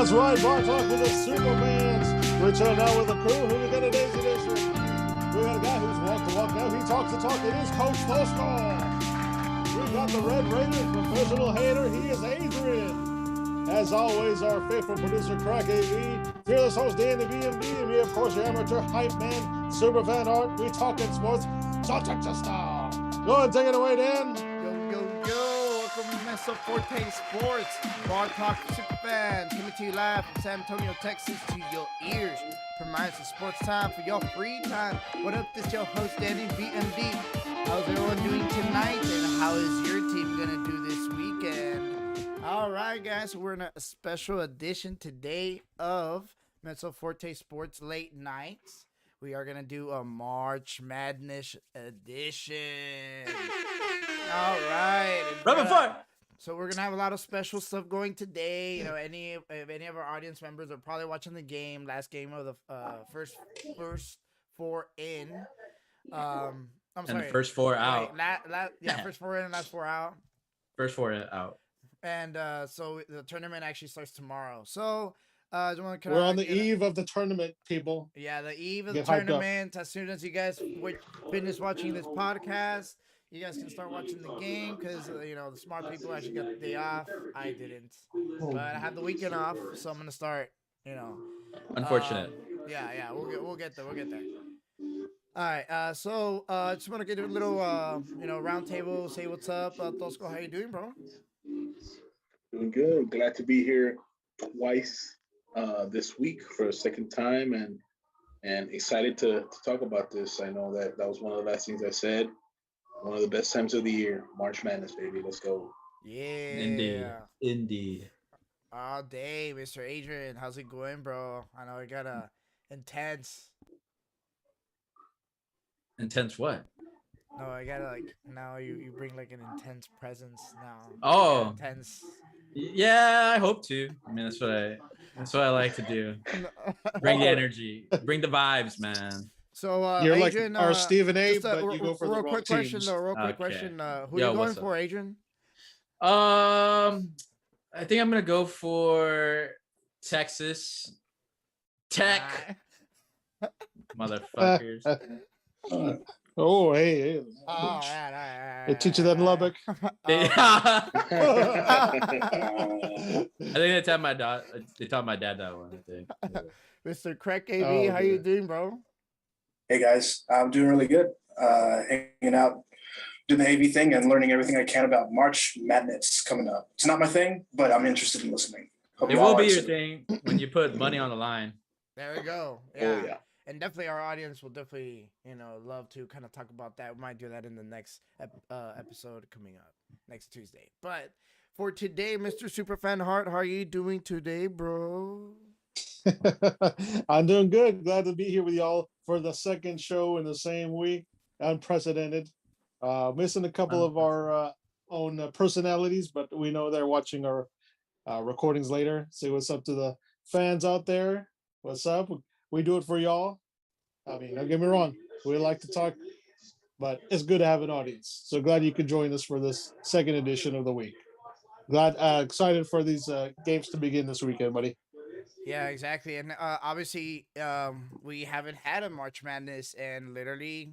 That's right, Bar Talk with the Superfans. Return now with the crew. Who we got today's edition? We got a guy who's walked the walk now. He talks the talk. It is Coach Tosco. We got the Red Raiders professional hater. He is Adrian. As always, our faithful producer, Crack AV. Fearless host, Dan the BMB. And me, of course, your amateur hype man, Superfan Art. We talking sports. So Texas style. Go ahead and take it away, Dan. Welcome to Mezzo Forte Sportz. Bar Talk Superfans coming to you live from San Antonio, Texas to your ears. Provides the sports time for your free time. What up, this your host, Danny BMD. How's everyone doing tonight? And how is your team going to do this weekend? All right, guys, we're in a special edition today of Mezzo Forte Sports Late Nights. We are going to do a March Madness edition. All right. Rapid fire. So we're going to have a lot of special stuff going today. You know, any of our audience members are probably watching the game, last game of the first four in. I'm sorry. And the first four out. First four in and last four out. First four out. And so the tournament actually starts tomorrow. So we're on the eve of the tournament, people. Yeah, the eve of the tournament. As soon as you guys finish watching this podcast, you guys can start watching the game because, the smart people actually got the day off. I didn't. But I had the weekend off, so I'm going to start, Unfortunate. Yeah, we'll get there. All right, so just want to get a little, round table, say what's up. Tosco, how you doing, bro? Doing good. Glad to be here twice this week for a second time and excited to talk about this. I know that was one of the last things I said. One of the best times of the year, March Madness, baby. Let's go. Yeah. Indeed. All day, Mr. Adrian. How's it going, bro? I know we got a intense. Intense what? No, I gotta now you bring an intense presence now. Oh. Intense. Yeah, I hope to. I mean, that's what I like to do. Bring the energy, bring the vibes, man. So you're Adrian, like our Stephen A, but you go for the real wrong quick teams. question. Who are you going for, Adrian? I think I'm gonna go for Texas Tech. Motherfuckers. Oh, hey. All right. They teach you that in Lubbock. I think they taught my dad that one. I think. Mr. Crack AV, how you doing, bro? Hey guys, I'm doing really good. Hanging out, doing the AV thing and learning everything I can about March Madness coming up. It's not my thing, but I'm interested in listening. Hope it will be your thing when you put money on the line. There we go. Yeah. Oh, yeah. And definitely our audience will definitely, love to kind of talk about that. We might do that in the next episode coming up next Tuesday. But for today, Mr. Superfan Heart, how are you doing today, bro? I'm doing good. Glad to be here with y'all for the second show in the same week. Unprecedented. Missing a couple of our own personalities, but we know they're watching our recordings later. Say what's up to the fans out there. What's up? We do it for y'all. I mean, don't get me wrong. We like to talk, but it's good to have an audience. So glad you could join us for this second edition of the week. Excited for these games to begin this weekend, buddy. Yeah, exactly. And obviously, we haven't had a March Madness in literally,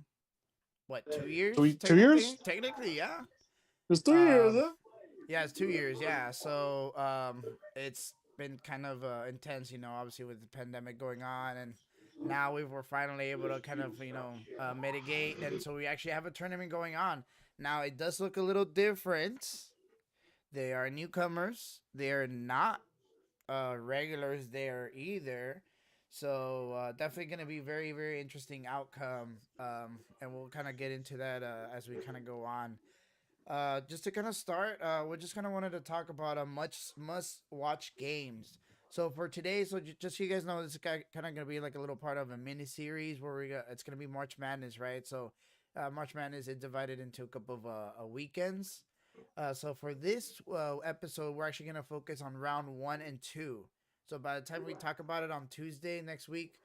2 years? 2 years? Technically, yeah. It's 2 years, huh? Yeah, it's 2 years, yeah. So it's been kind of intense, obviously with the pandemic going on. And now we're finally able to kind of, mitigate. And so we actually have a tournament going on. Now, it does look a little different. They are newcomers. They're not regulars there either, so definitely going to be very, very interesting outcome, and we'll kind of get into that as we kind of go on. Just to kind of start, we just kind of wanted to talk about a must-watch games. So for today, just so you guys know, this is kind of going to be like a little part of a mini series where it's going to be March Madness, right? So March Madness is divided into a couple of weekends. So for this episode, we're actually going to focus on round 1 and 2. So by the time we talk about it on Tuesday next week,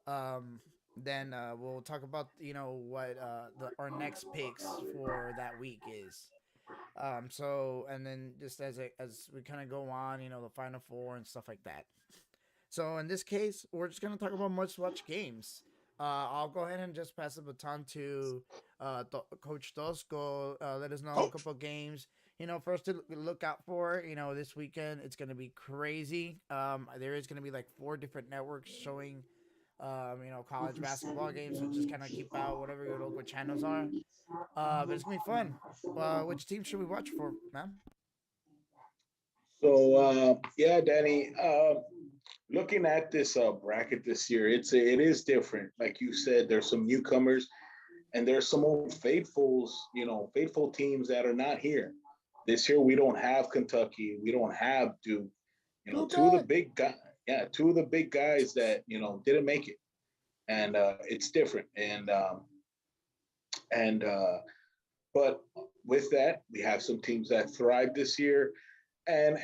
then we'll talk about, what our next picks for that week is. So and then just as we kind of go on, the Final Four and stuff like that. So in this case, we're just gonna talk about must-watch games. I'll go ahead and just pass the baton to Coach Tosco. Let us know a couple of games. First to look out for. This weekend it's gonna be crazy. There is gonna be like 4 different networks showing, college basketball games. So just kind of keep out whatever your local channels are. But it's gonna be fun. Which team should we watch for, man? So yeah, Danny. Looking at this bracket this year, it is different. Like you said, there's some newcomers, and there's some old faithfuls. Faithful teams that are not here this year. We don't have Kentucky. We don't have Duke. Two of the big guys. Yeah, two of the big guys that didn't make it, and it's different. And but with that, we have some teams that thrived this year, and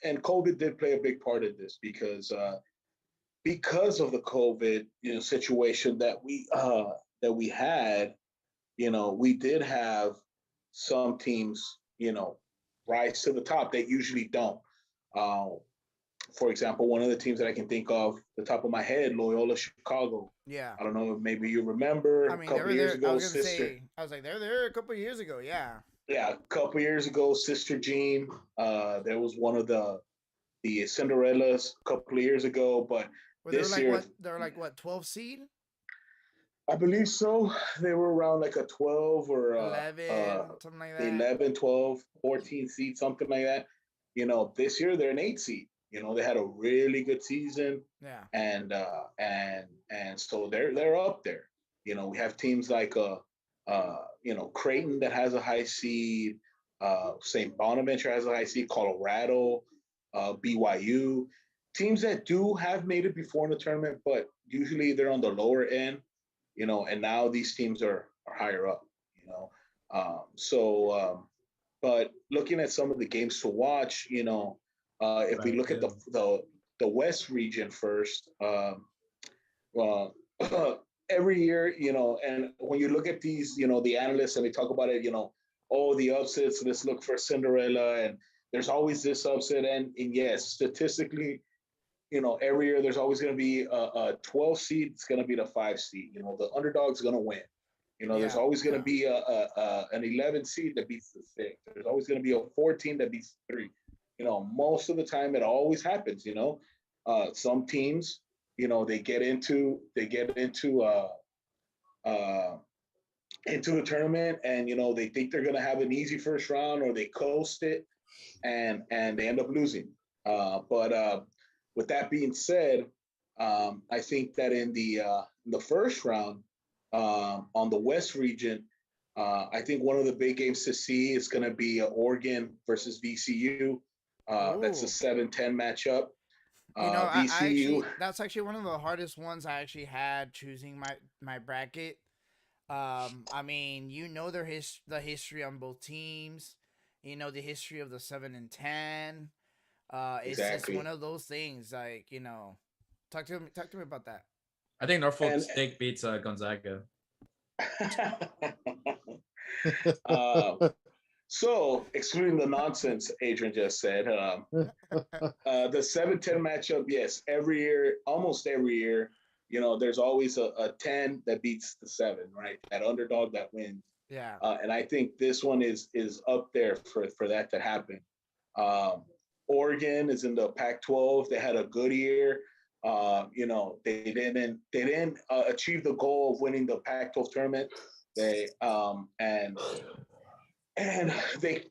COVID did play a big part of this because of the COVID situation that we had. We did have some teams rise to the top that usually don't. Uh, for example, one of the teams that I can think of, the top of my head, Loyola Chicago. Yeah. I don't know if maybe you remember I mean, a couple years ago, I was like, they're there a couple of years ago. Yeah. Yeah, a couple years ago, Sister Jean. There was one of the Cinderellas a couple of years ago, but this year they're like what 12 seed? I believe so. They were around like a 12 or 11, something like that. 11, 12, 14 seed, something like that. This year they're an 8 seed. They had a really good season. Yeah. And so they're up there. We have teams like Creighton that has a high seed, St. Bonaventure has a high seed, Colorado, BYU, teams that do have made it before in the tournament, but usually they're on the lower end, and now these teams are higher up, but looking at some of the games to watch, if we look at the West region first, every year, and when you look at these, the analysts and they talk about it, the upsets, let's look for Cinderella, and there's always this upset. And yes, statistically, every year there's always going to be a 12 seed. It's going to be the 5 seed. The underdog's going to win. There's always going to be an 11 seed that beats the 6. There's always going to be a 14 that beats 3. Most of the time it always happens. Some teams, they get into the tournament, and they think they're going to have an easy first round, or they coast it, and they end up losing. But with that being said, I think that in the first round, on the West region, I think one of the big games to see is going to be Oregon versus VCU. That's a 7-10 matchup. VCU. That's actually one of the hardest ones I actually had choosing my bracket. I mean, the history on both teams. The history of the 7 and 10. It's Exactly. just one of those things. Like, talk to me about that. I think Norfolk State beats Gonzaga. So, excluding the nonsense Adrian just said, the 7-10 matchup, yes, every year, almost every year, there's always a 10 that beats the 7, right? That underdog that wins. Yeah. And I think this one is up there for that to happen. Oregon is in the Pac-12. They had a good year. They didn't achieve the goal of winning the Pac-12 tournament.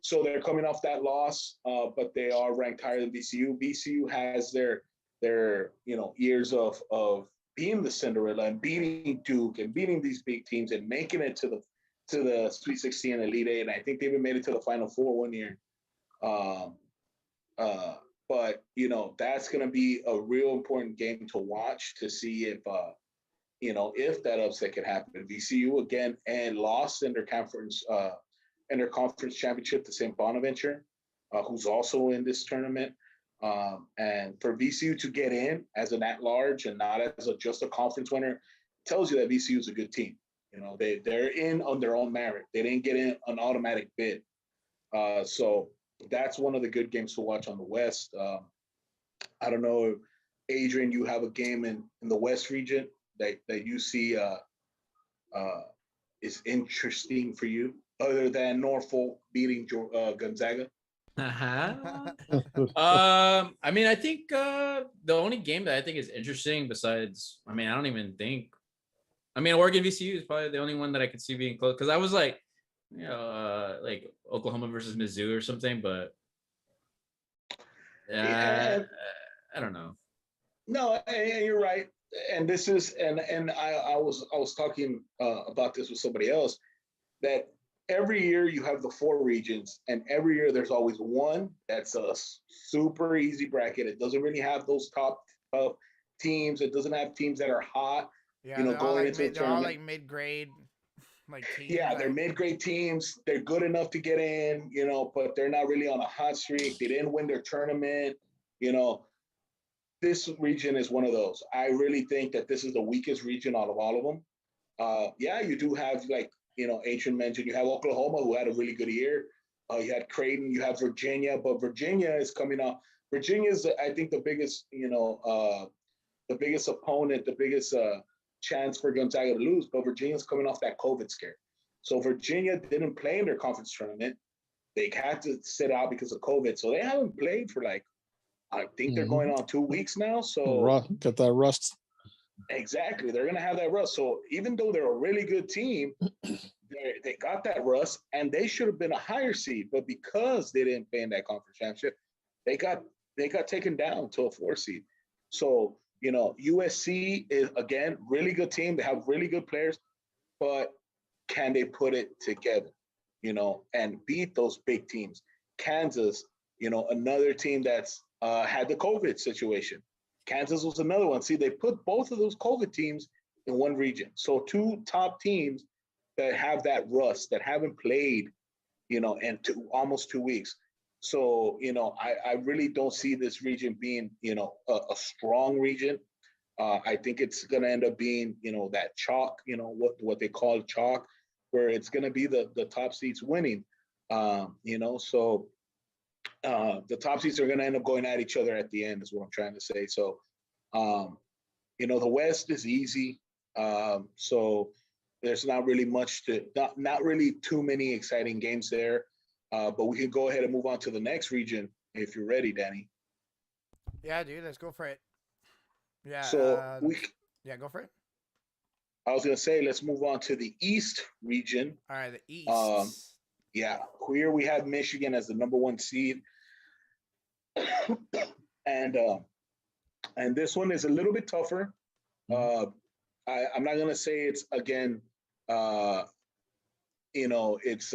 So they're coming off that loss, but they are ranked higher than VCU. VCU has their years of being the Cinderella and beating Duke and beating these big teams and making it to the Sweet 16 and Elite Eight. And I think they even made it to the Final Four one year. But that's going to be a real important game to watch to see if that upset could happen. VCU again and lost in their conference championship to St. Bonaventure, who's also in this tournament. And for VCU to get in as an at-large and not as just a conference winner tells you that VCU is a good team. They're in on their own merit. They didn't get in an automatic bid. So that's one of the good games to watch on the West. I don't know, Adrian, you have a game in the West region that you see is interesting for you, other than Norfolk beating Gonzaga? I mean, I think the only game that I think is interesting besides, I mean, I don't even think, I mean, Oregon VCU is probably the only one that I could see being close, because I was like, like Oklahoma versus Mizzou or something, but Yeah, I don't know. no, and you're right. And this is, and I was talking about this with somebody else, that every year you have the four regions, and every year there's always one that's a super easy bracket. It doesn't really have those top teams. It doesn't have teams that are hot. Yeah, Going into the they're all tournament. like mid-grade, like teams. Yeah, they're mid-grade teams. They're good enough to get in, but they're not really on a hot streak. They didn't win their tournament. This region is one of those. I really think that this is the weakest region out of all of them. Yeah, you do have, like, Adrian mentioned, you have Oklahoma, who had a really good year. You had Creighton, you have Virginia, but Virginia is coming out. Virginia is, I think, the biggest, the biggest opponent, the biggest chance for Gonzaga to lose. But Virginia's coming off that COVID scare. So Virginia didn't play in their conference tournament. They had to sit out because of COVID. So they haven't played for, like, I think they're going on 2 weeks now. So Got that rust. Exactly. They're going to have that rust. So even though they're a really good team, they got that rust, and they should have been a higher seed. But because they didn't play in that conference championship, they got taken down to a 4 seed. So, USC is, again, really good team. They have really good players, but can they put it together, and beat those big teams? Kansas, another team that's had the COVID situation. Kansas was another one. See, they put both of those COVID teams in one region. So 2 top teams that have that rust, that haven't played, in almost 2 weeks. So, I really don't see this region being, a strong region. I think it's going to end up being, that chalk, what they call chalk, where it's going to be the top seeds winning. So the top seeds are going to end up going at each other at the end, is what I'm trying to say. So, the West is easy. So there's not really not really too many exciting games there. But we can go ahead and move on to the next region if you're ready, Danny. Yeah, dude, let's go for it. Yeah. So yeah, go for it. I was going to say, let's move on to the East region. All right, the East. Yeah, here we have Michigan as the number 1 seed. And this one is a little bit tougher. I'm not going to say it's, again, it's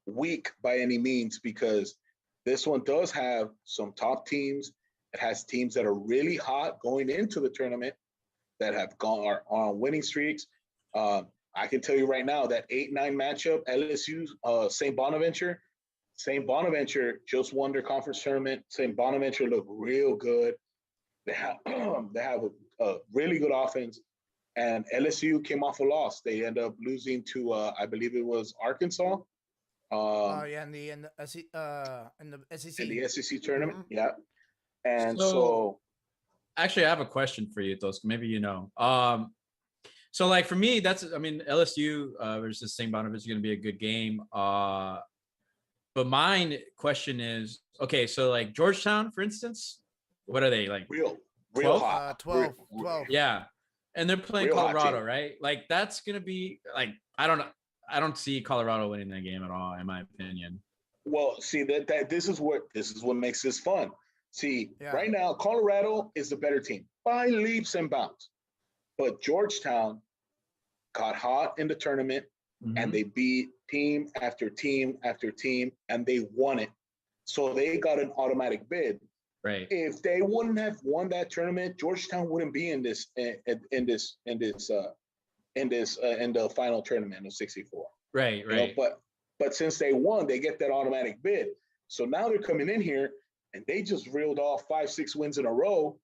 weak by any means, because this one does have some top teams. It has teams that are really hot going into the tournament, that are on winning streaks. I can tell you right now that 8-9 matchup, LSU, St. Bonaventure. St. Bonaventure just won their conference tournament. St. Bonaventure look real good. They have a really good offense, and LSU came off a loss. They end up losing to I believe it was Arkansas. Yeah, in the SEC. In the SEC tournament, Mm-hmm. yeah. And so actually, I have a question for you, Tosca. Maybe so, like, for me, LSU versus St. Bonaventure is going to be a good game. But mine question is, okay, so like Georgetown, for instance, what are they like? Real 12? hot. 12. Yeah. And they're playing Real hot Colorado, team. right? Like, that's going to be like, I don't see Colorado winning that game at all, in my opinion. Well, see, that this is what makes this fun. See, Yeah. Right now, Colorado is the better team by leaps and bounds. But Georgetown got hot in the tournament, and they beat team after team after team, and they won it. So they got an automatic bid. Right. If they wouldn't have won that tournament, Georgetown wouldn't be in the final tournament of 64. Right. But since they won, they get that automatic bid. So now they're coming in here, and they just reeled off 5-6 wins in a row,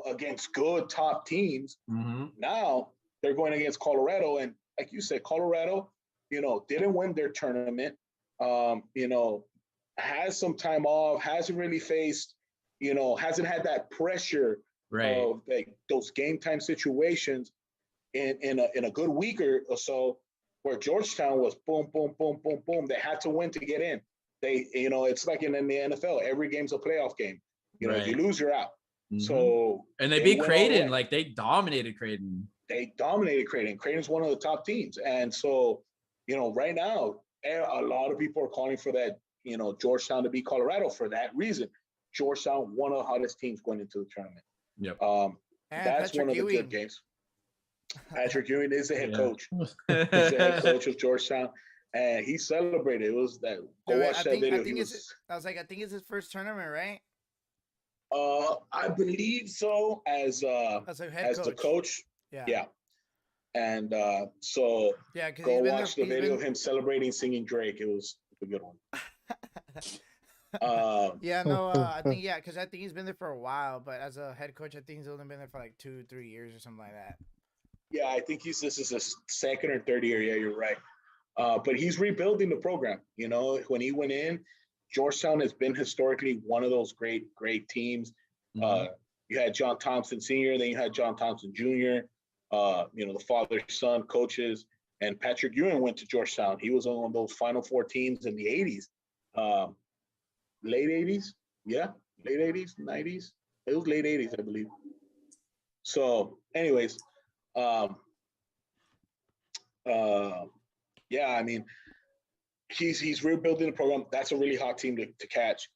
against good top teams. Now they're going against Colorado, and like you said, Colorado, didn't win their tournament. you know, has some time off, hasn't really faced, you know, hasn't had that pressure Right. of like those game time situations in a good week or so, where Georgetown was boom, boom, boom, boom, boom. They had to win to get in. They, you know, it's like in the NFL, every game's a playoff game. You know, if you lose, you're out. Mhm. So And they beat went all the Creighton, way. like they dominated Creighton. They dominated Creighton. Creighton's one of the top teams. And so, you know, right now, a lot of people are calling for that, you know, Georgetown to beat Colorado for that reason. Georgetown, one of the hottest teams going into the tournament. Yep. That's Patrick one of the Ewing. good games. Patrick Ewing is the head Yeah. coach. He's the head coach of Georgetown. And he celebrated. It was that. Go Dude, watch that video. He was, I was like, I think it's his first tournament, right? I believe so, as As a head the coach. Yeah. Yeah. And so Yeah, because go watch the video of him celebrating, singing Drake. It was a good one. Yeah, no, I think because I think he's been there for a while, but as a head coach, I think he's only been there for like 2-3 years or something like that. Yeah, I think this is his second or third year. Yeah, you're right. But he's rebuilding the program. You know, when he went in, Georgetown has been historically one of those great teams. Mhm. You had John Thompson Sr., then you had John Thompson Jr., you know, the father-son coaches, and Patrick Ewing went to Georgetown. He was on one of those Final Four teams in the 80s. Late 80s? Yeah, late 80s, 90s. It was late 80s, I believe. So, anyways, yeah, I mean, he's rebuilding the program. That's a really hot team to catch.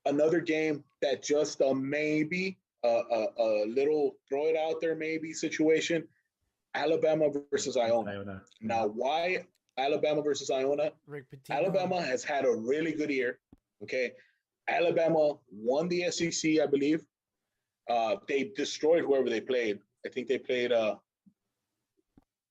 Another game that just a maybe, a little throw it out there maybe situation, Alabama versus Iona. Now, why Alabama versus Iona? Rick Pitino. Alabama has had a really good year. Okay. Alabama won the SEC, I believe. They destroyed whoever they played. I think they played was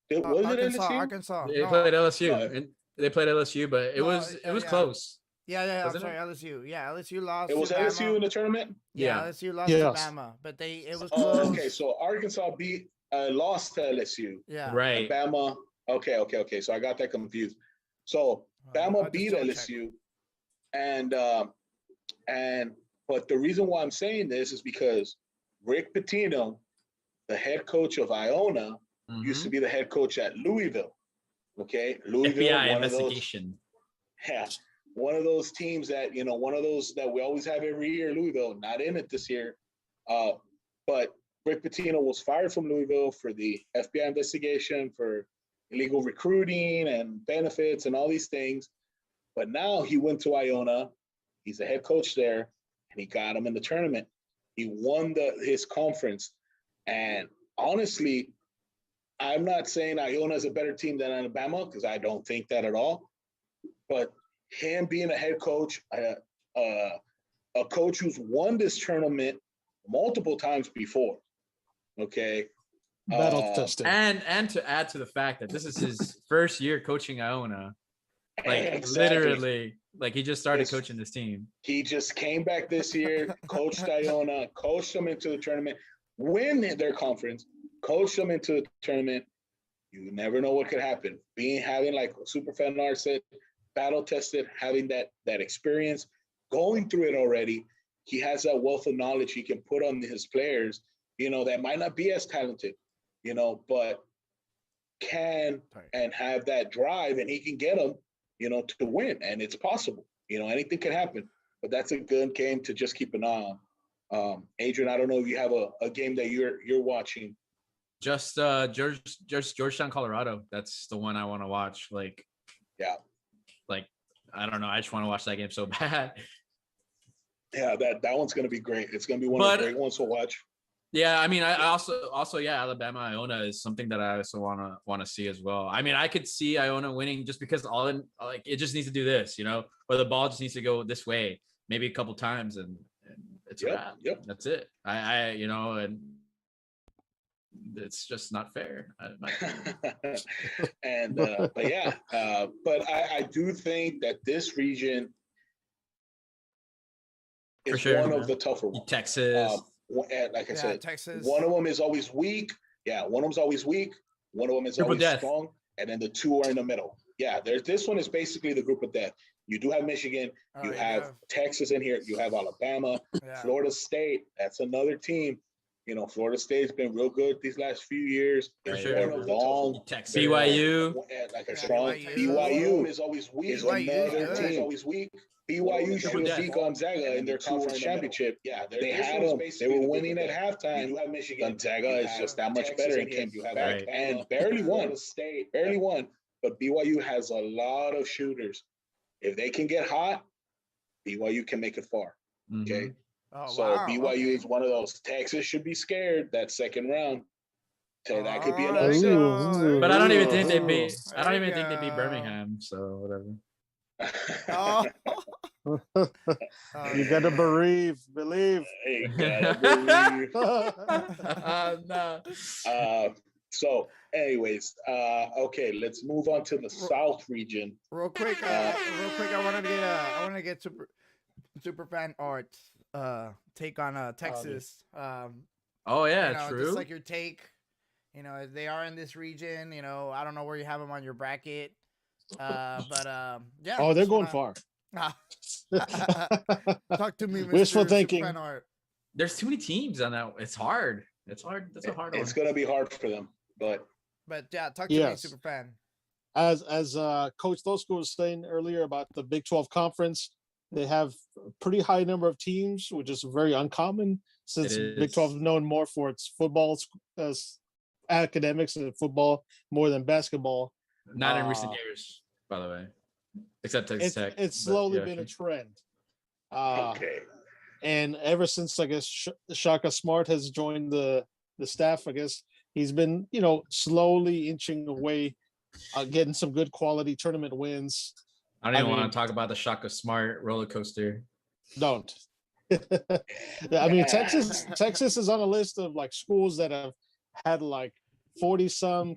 it LSU? Arkansas. They No, played LSU. no. And they played LSU, but it No, was yeah. close. Yeah. I'm Wasn't sorry, it? LSU. Yeah, LSU lost. It was to LSU Bama. in the tournament? Yeah, Yeah. LSU lost Yes. to Bama, but it was Oh, close. okay. So Arkansas lost to LSU. Yeah. Right. And Bama. Okay. So I got that confused. So Bama I'll just beat double LSU, but the reason why I'm saying this is because Rick Pitino, the head coach of Iona, used to be the head coach at Louisville. Okay, Louisville, FBI one investigation. one of those teams that, you know, one of those that we always have every year. Louisville, not in it this year, but Rick Pitino was fired from Louisville for the FBI investigation for illegal recruiting and benefits and all these things. But now he went to Iona. He's the head coach there, and he got him in the tournament. He won his conference. And honestly, I'm not saying Iona is a better team than Alabama, because I don't think that at all. But him being a head coach, a coach who's won this tournament multiple times before, okay? Battle tested. And to add to the fact that this is his first year coaching Iona, like Exactly. literally, like he just started coaching this team. He just came back this year, coached Iona, coached them into the tournament, win their conference, coached them into the tournament. You never know what could happen. Having, like Super Fan Art said, battle tested, having that experience, going through it already. He has that wealth of knowledge he can put on his players, you know, that might not be as talented, you know, but can and have that drive, and he can get them, you know, to win. And it's possible, you know, anything can happen. But that's a good game to just keep an eye on. Adrian, I don't know if you have a game that you're watching. Just Georgetown, Colorado. That's the one I want to watch. Like, yeah, like I don't know. I just want to watch that game so bad. Yeah, that one's gonna be great. It's gonna be one of the great ones to watch. Yeah, I mean, I also yeah, Alabama Iona is something that I also want to see as well. I mean, I could see Iona winning just because it just needs to do this, you know, or the ball just needs to go this way, maybe a couple times, and it's a wrap. Yep. That's it. I you know, and it's just not fair. And but yeah, but I do think that this region is one of the tougher ones. Texas. Like I said, Texas. One of them is always weak. Yeah, one of them's always weak. One of them is always strong. And then the two are in the middle. Yeah, there's this one is basically the group of death. You do have Michigan, you have Texas in here, you have Alabama, Florida State. That's another team. You know, Florida State's been real good these last few years. Long BYU, like a strong BYU is always weak. Is another team always weak. BYU should have beat Gonzaga in their conference championship. Yeah, they had them. They were winning at halftime. Gonzaga is just that much better and came back and barely won. Barely won. But BYU has a lot of shooters. If they can get hot, BYU can make it far. Okay. BYU is one of those. Texas should be scared that second round. So that could be an upset. But I don't even think they beat. I don't even think they beat Birmingham. So whatever. You gotta believe. You gotta believe. No. So, anyways, okay, let's move on to the South region. Real quick, I want to get super fan art take on Texas. Oh yeah, you know, true. Just like your take. You know, they are in this region. You know, I don't know where you have them on your bracket. But yeah. Oh, they're going far. Talk to me, Mr. Wishful thinking. Fan art. There's too many teams on that. It's hard. It's hard. That's a hard one. It's gonna be hard for them, but yeah, talk to me, super fan. As Coach Tosco was saying earlier about the Big 12 conference, they have a pretty high number of teams, which is very uncommon since Big 12 is known more for its football academics and football more than basketball. Not in recent years, by the way, except Texas Tech. It's slowly been a trend. Okay. And ever since, I guess, Shaka Smart has joined the staff, I guess he's been, slowly inching away, getting some good quality tournament wins. I don't even want to talk about the Shaka Smart roller coaster. Don't. I mean, Texas is on a list of like schools that have had like 40-some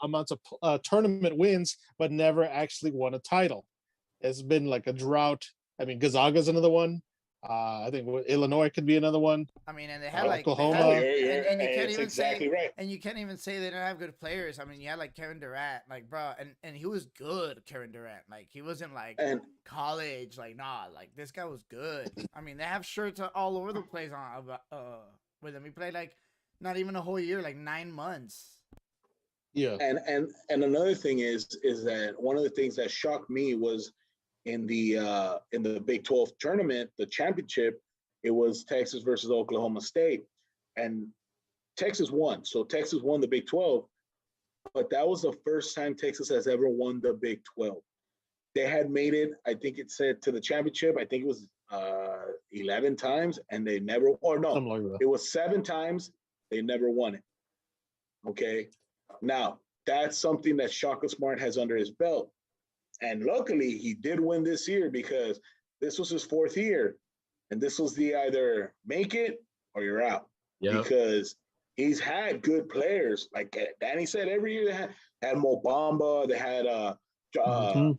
amounts of tournament wins, but never actually won a title. It's been like a drought. I mean, Gonzaga's another one. I think Illinois could be another one. I mean, and they had like Oklahoma. And you can't even exactly say, right. And you can't even say they don't have good players. I mean, you had like Kevin Durant, like bro, and he was good, Kevin Durant. Like he wasn't like college, like like this guy was good. I mean, they have shirts all over the place on with them. He played like not even a whole year, like 9 months. Yeah. And another thing is that one of the things that shocked me was in the Big 12 tournament, the championship, it was Texas versus Oklahoma State, and Texas won. So Texas won the Big 12, but that was the first time Texas has ever won the Big 12. They had made it, I think it said, to the championship. I think it was 11 times, and they never. Or no, it was 7 times. They never won it. Okay, now that's something that Shaka Smart has under his belt. And luckily, he did win this year because this was his 4th year. And this was the either make it or you're out. Yep. Because he's had good players. Like Danny said, every year they had Mo Bamba. They had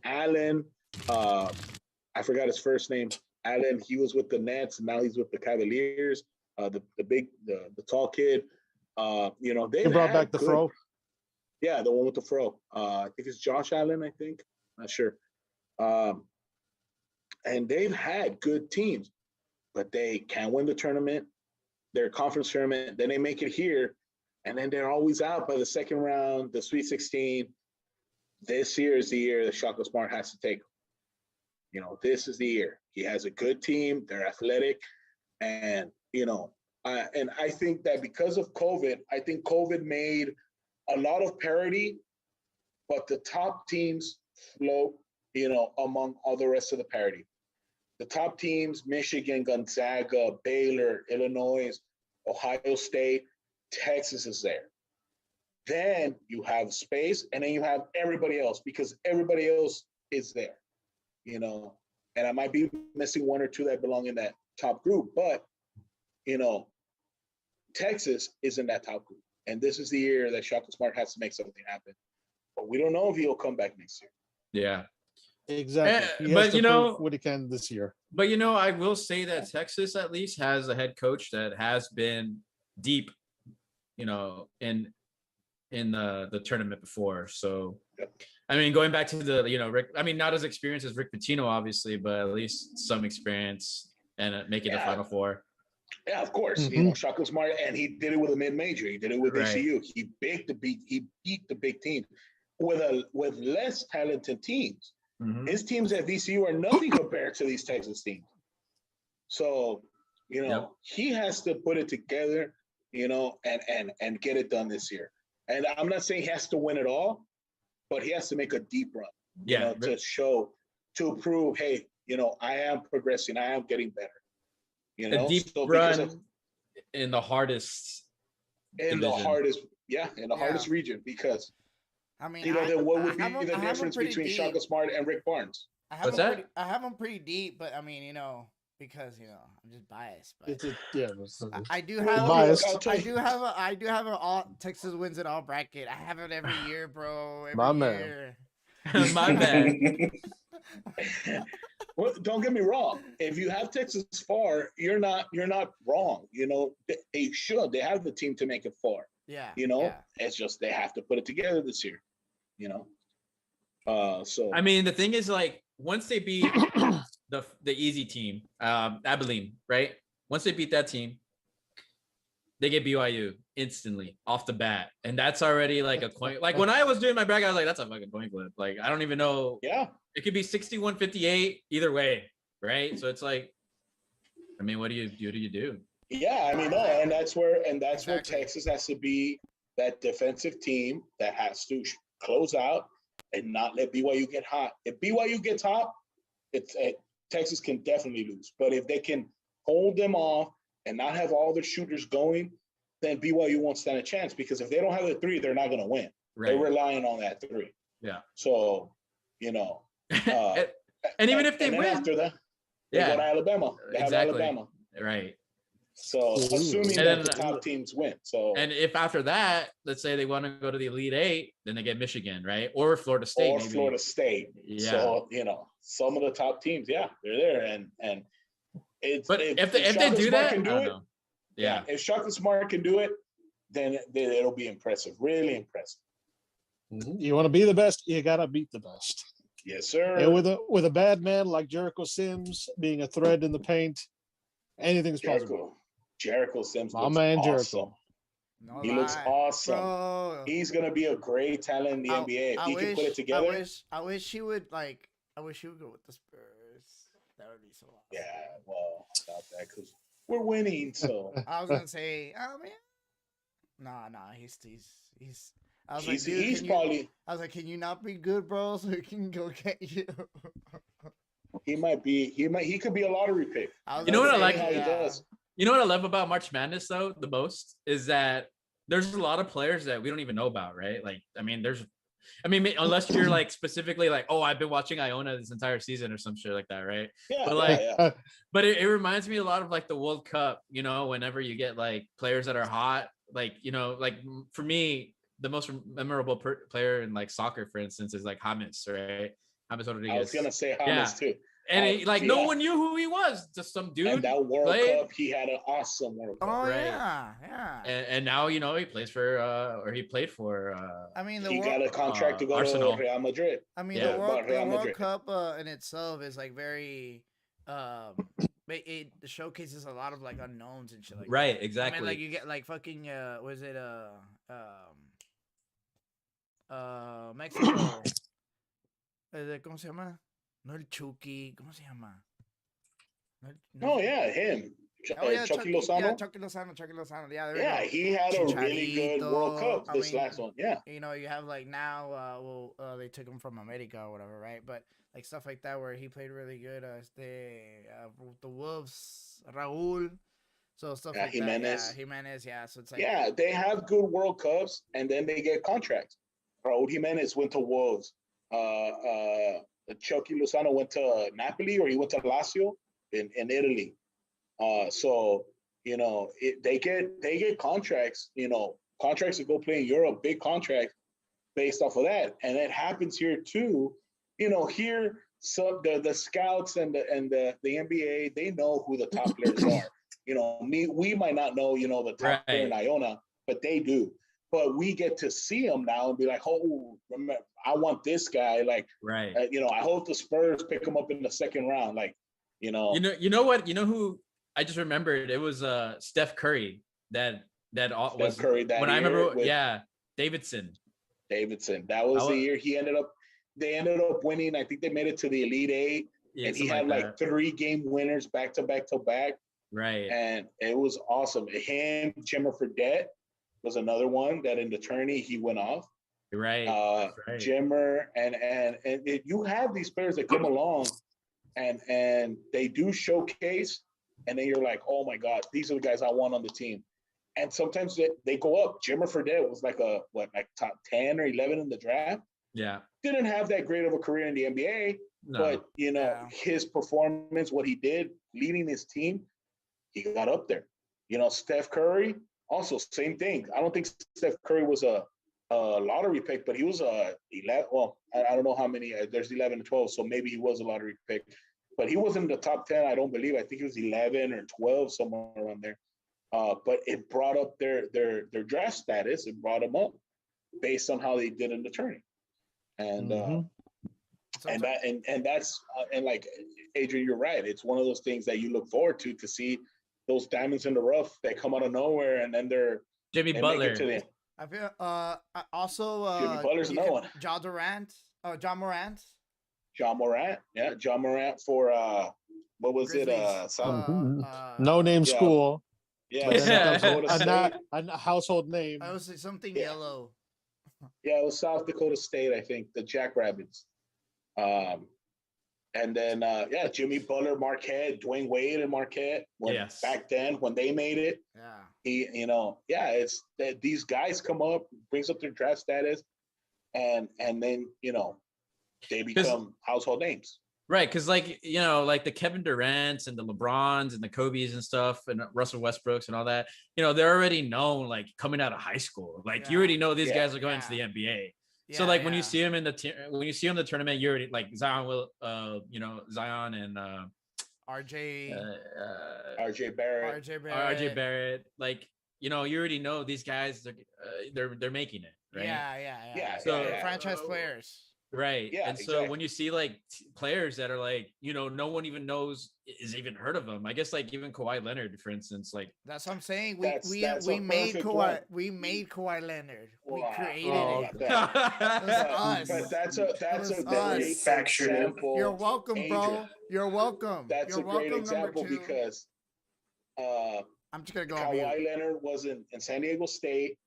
Allen. I forgot his first name. Allen, he was with the Nets, and now he's with the Cavaliers. The tall kid. They brought back the fro. Yeah, the one with the fro. I think it's Josh Allen, I think. Not sure. And they've had good teams, but they can't win the tournament, their conference tournament. Then they make it here, and then they're always out by the second round, the Sweet 16. This year is the year that Shaka Smart has to take them. This is the year. He has a good team. They're athletic. And, I think that because of COVID, I think COVID made a lot of parity, but the top teams float, among all the rest of the parity. The top teams, Michigan, Gonzaga, Baylor, Illinois, Ohio State, Texas is there. Then you have space, and then you have everybody else because everybody else is there, and I might be missing 1 or 2 that belong in that top group, but, Texas is in that top group. And this is the year that Shaka Smart has to make something happen. But we don't know if he'll come back next year. Yeah. Exactly. But what he can this year. But I will say that Texas at least has a head coach that has been deep, in in the tournament before. So, Yep. I mean, going back to the, Rick, I mean, not as experienced as Rick Pitino, obviously, but at least some experience and making the Final Four. Yeah, of course. Shaka Smart, and he did it with a mid-major. He did it with ECU. He beat the big teams with less talented teams. Mm-hmm. His teams at VCU are nothing compared to these Texas teams. So, he has to put it together, and get it done this year. And I'm not saying he has to win it all, but he has to make a deep run, to prove, hey, I am progressing. I am getting better. A deep run in the hardest hardest region, because I mean, what would be the difference between Shaka Smart and Rick Barnes? I have them pretty deep, but I mean, because I'm just biased. But I do have I do have an all Texas wins it all bracket. I have it every year, bro. Every year. My bad. Well, don't get me wrong. If you have Texas far, you're not wrong. They have the team to make it far. Yeah. It's just they have to put it together this year. So I mean, the thing is, like, once they beat the easy team, Abilene, right? Once they beat that team, they get BYU instantly off the bat, and that's already like a coin. Like when I was doing my bracket, I was like, "That's a fucking coin flip." Like I don't even know. Yeah, it could be 61-58 either way, right? So it's like, I mean, what do you do? Yeah, I mean, no, and that's where Texas has to be that defensive team that has to close out and not let BYU get hot. If BYU gets hot, Texas can definitely lose. But if they can hold them off and not have all the shooters going, then BYU won't stand a chance, because if they don't have the three, they're not going to win. Right. They're relying on that three. Yeah. So, and even if they win after that, they go to Alabama. They have Alabama. Right. So assuming that the top teams win. So, and if after that, let's say they want to go to the Elite Eight, then they get Michigan, right? Or Florida State. Or maybe. Florida State. Yeah. So, some of the top teams, they're there. And it's, but if they do that, can do it. Yeah. If Shaka Smart can do it, then it'll be impressive. Really impressive. You want to be the best, you got to beat the best. Yes, sir. And with a bad man like Jericho Sims being a thread in the paint, anything's possible. Jericho Sims, my man, awesome. Jericho. No he looks awesome. Bro. He's gonna be a great talent in the NBA if he can put it together. I wish he would go with the Spurs. That would be so awesome. Yeah, well, about that, because we're winning. So I was gonna say, oh man, nah, he's. I was like, dude, he's probably. I was like, can you not be good, bro, so we can go get you? He might be. He could be a lottery pick. You know what I like? How he does. You know what I love about March Madness, though, the most is that there's a lot of players that we don't even know about, right? Like, I mean, unless you're like specifically like, oh, I've been watching Iona this entire season or some shit like that, right? Yeah. But like, but it reminds me a lot of like the World Cup, whenever you get like players that are hot, like, like for me, the most memorable player in like soccer, for instance, is like James, right? James Rodriguez. I was gonna say James too. And no one knew who he was, just some dude. And that World Cup, he had an awesome World Cup. Oh, right? Yeah. And now, he plays for, or he played for, I mean, he got a contract to go Arsenal. To Real Madrid. I mean, the World Cup in itself is like very, it showcases a lot of like unknowns and shit like right, that. exactly. I mean, like you get like fucking, was it, Mexico? ¿Cómo se llama? No el Chucky, ¿cómo se llama? No, yeah, him. Chucky Lozano. Yeah, Chucky Lozano. Yeah, he had a really good World Cup this last one. Yeah. You have like now, they took him from America or whatever, right? But like stuff like that where he played really good. The Wolves, Raúl. So stuff like Jimenez. that. Yeah, Jimenez. Yeah. So it's like. Yeah, they have good World Cups and then they get contracts. Raúl Jimenez went to Wolves. Chucky Lozano went to Napoli, or he went to Lazio in Italy. So they get contracts. Contracts to go play in Europe, big contracts based off of that, and it happens here too. Here the scouts and the NBA, they know who the top players are. We might not know the top player in Iona, but they do. but we get to see him now and be like, oh, remember, I want this guy. Like, Right. I hope the Spurs pick him up in the second round. Like, You know what? You know who I just remembered? It was Steph Curry that Steph was Curry that when I year remember. with Yeah, Davidson. Davidson. That was the year they ended up winning. I think they made it to the Elite Eight, Yeah, and he something had like that. 3-game winners back to back to back. Right. And it was awesome. Him, Jimmer Fredette was another one that in the tourney he went off. Right. Right. Jimmer and you have these players that come along and they do showcase, and then you're like, oh my God, these are the guys I want on the team. And sometimes they go up. Jimmer Fredette was like top 10 or 11 in the draft. Yeah. Didn't have that great of a career in the NBA, No. but his performance, what he did leading his team, he got up there. Steph Curry, also same thing. I don't think Steph Curry was a lottery pick, but he was a 11. Well, I don't know how many. There's 11 and 12, so maybe he was a lottery pick, but he wasn't in the top 10. I don't believe. I think he was 11 or 12, somewhere around there. But it brought up their draft status. It brought them up based on how they did in the tourney, and that's like Adrian, you're right. It's one of those things that you look forward to see those diamonds in the rough that come out of nowhere, and then Jimmy Butler. I feel also Jimmy Butler's another one. John Morant. John Morant, yeah, John Morant for what was Grizzlies. it? No name school. Yeah, a household name. I was something yellow. Yeah, it was South Dakota State, I think, the Jackrabbits. And then Jimmy Butler, Marquette, Dwayne Wade, and Marquette. Back then when they made it, it's that these guys come up, brings up their draft status, and then they become household names. Right, because like the Kevin Durant's and the LeBrons and the Kobe's and stuff and Russell Westbrooks and all that, they're already known like coming out of high school. Like you already know these guys are going to the NBA. So like when you see him in the tournament, you already like Zion Zion and RJ Barrett. Like you already know these guys. They're making it. Right. Yeah. So franchise players. Right. Yeah, and so when you see like players that are like, no one even knows is even heard of them. I guess like even Kawhi Leonard, for instance, like that's what I'm saying. We made Kawhi Leonard. We created it. But that's a great example. You're welcome, bro. You're welcome. That's a great example because I'm just gonna go. Kawhi Leonard was in San Diego State.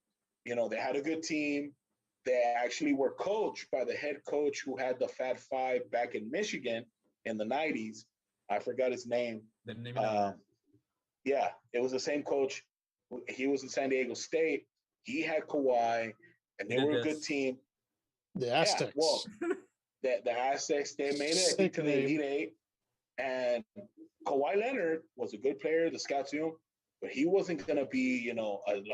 They had a good team. They actually were coached by the head coach who had the Fat Five back in Michigan in the 90s. I forgot his name. It was the same coach. He was in San Diego State. He had Kawhi, and they were a good team. The Aztecs. Yeah, well, the Aztecs, they made it to the Elite Eight. And Kawhi Leonard was a good player. The scouts knew him. But he wasn't going to be,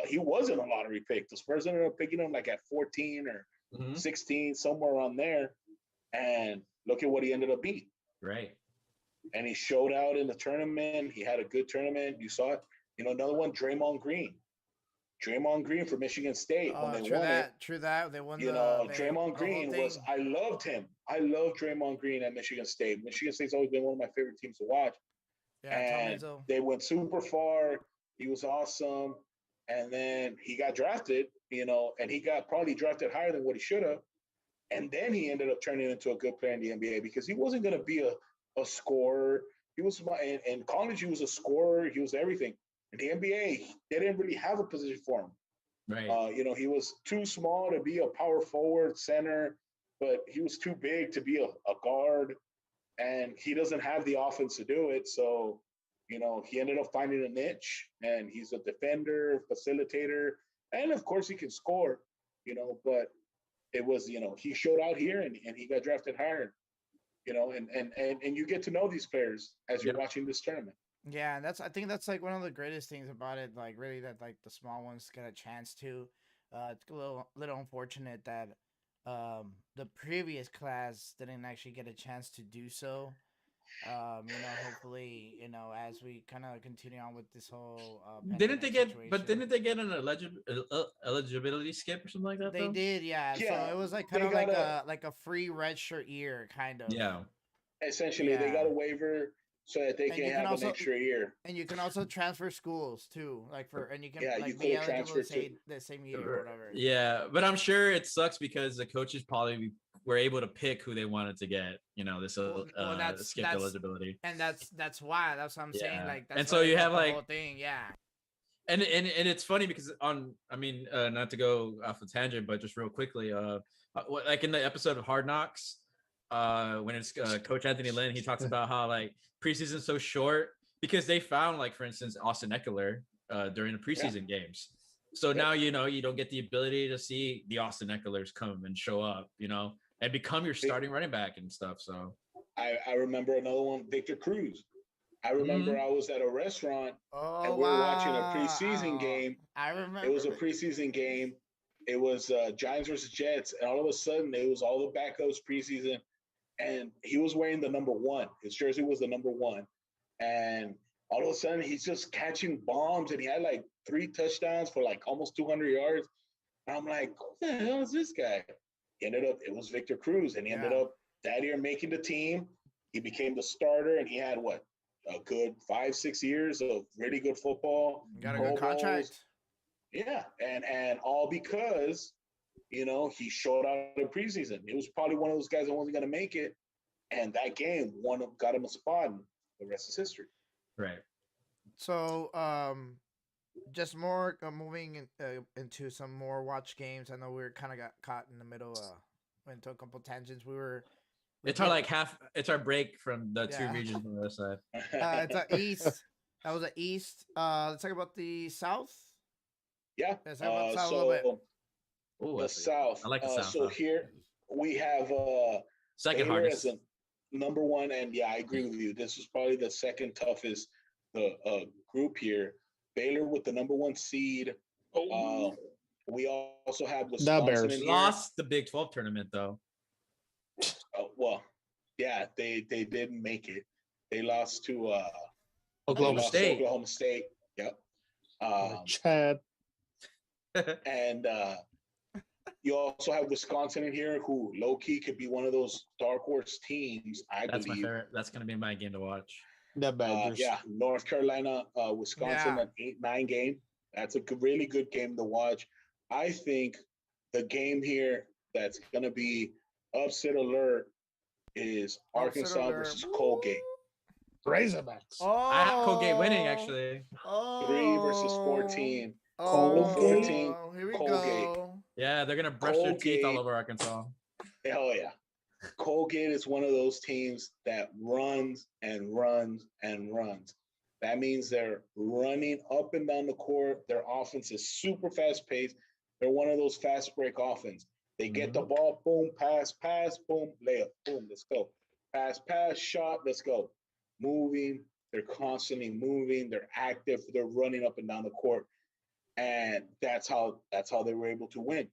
he wasn't a lottery pick. The Spurs ended up picking him like at 14 or 16, somewhere around there. And look at what he ended up being. Right. And he showed out in the tournament. He had a good tournament. You saw it. Another one, Draymond Green. Draymond Green for Michigan State when they won it. True that. They won Draymond Green was, I loved him. I love Draymond Green at Michigan State. Michigan State's always been one of my favorite teams to watch. Yeah, and they went super far. He was awesome. And then he got drafted, and he got probably drafted higher than what he should have. And then he ended up turning into a good player in the NBA because he wasn't going to be a scorer. He was in college, he was a scorer. He was everything. In the NBA, they didn't really have a position for him. Right. He was too small to be a power forward, center, but he was too big to be a guard. And he doesn't have the offense to do it. So, he ended up finding a niche, and he's a defender, facilitator, and of course he can score, but it was, he showed out here and he got drafted higher, and you get to know these players as you're watching this tournament. Yeah, I think that's like one of the greatest things about it, like really that like the small ones get a chance to. It's a little unfortunate that the previous class didn't actually get a chance to do so. Hopefully, as we kind of continue on with this whole Didn't they pandemic get? But situation. didn't they get an eligibility skip or something like that? They though? did, yeah. So Yeah, it was like they kind of got like a free red shirt year, kind of. Yeah. essentially they Yeah. got a waiver so that they And can you can have also- an extra year. And you can also transfer schools too, and you can Yeah, you like could be have eligible to transferred say to. the same year or whatever. Yeah, but I'm sure it sucks because the coaches probably were able to pick who they wanted to get. This Well, skipped eligibility. And that's why. That's what I'm saying. Yeah. Like, that's And why so they you got have, the like- whole thing. Yeah. And it's funny because not to go off the tangent, but just real quickly, like in the episode of Hard Knocks, when it's Coach Anthony Lynn, he talks about how like preseason's so short because they found, like, for instance, Austin Eckler during the preseason games. So now you don't get the ability to see the Austin Ecklers come and show up, and become your starting running back and stuff. So I remember another one, Victor Cruz. I remember I was at a restaurant and we were watching a preseason game. I remember. It was a preseason game. It was Giants versus Jets, and all of a sudden it was all the backups preseason, and he was wearing the number 1. His jersey was the number 1, and all of a sudden he's just catching bombs, and he had like 3 touchdowns for like almost 200 yards. And I'm like, who the hell is this guy? It was Victor Cruz, and he ended up that year making the team. He became the starter, and he had a good 5-6 years of really good football. Got a Pro good contract. Bowls. Yeah, and all because he showed out in preseason. It was probably one of those guys that wasn't going to make it, and that game got him a spot, and the rest is history. right. So, just more moving into some more watch games. I know we were kind of got caught in the middle. Went to a couple tangents. It's our break from the 2 regions on the other side. It's a east. That was an east. Let's talk about the south. Yeah. Let's talk about the south a little bit. Ooh, The South. I like the South. So though. here we have Second Baylor hardest. as a number 1, and yeah, I agree with you. This was probably the second toughest group here. Baylor with the number 1 seed. We also have Wisconsin Bears. in here. Lost the Big 12 tournament though. Well, yeah, they didn't make it. They lost to Oklahoma State. Oklahoma State. Yep. Chad. And you also have Wisconsin in here, who low key could be one of those dark horse teams. That's my believe. favorite. That's gonna be my game to watch. The Badgers. Yeah, North Carolina, Wisconsin, an 8-9 game. That's a really good game to watch. I think the game here that's gonna be upset alert is Arkansas versus Colgate. Razorbacks. I have Colgate winning actually. 3 versus 14. Colgate. Here we Colgate. go. Yeah, they're gonna brush their teeth all Colgate. over Arkansas. Hell yeah. Colgate is one of those teams that runs and runs and runs. That means they're running up and down the court. Their offense is super fast paced. They're one of those fast break offense. They get the ball, boom, pass, boom, layup, boom, let's go. Pass, shot, let's go. Moving, they're constantly moving, they're active, they're running up and down the court. And that's how they were able to win.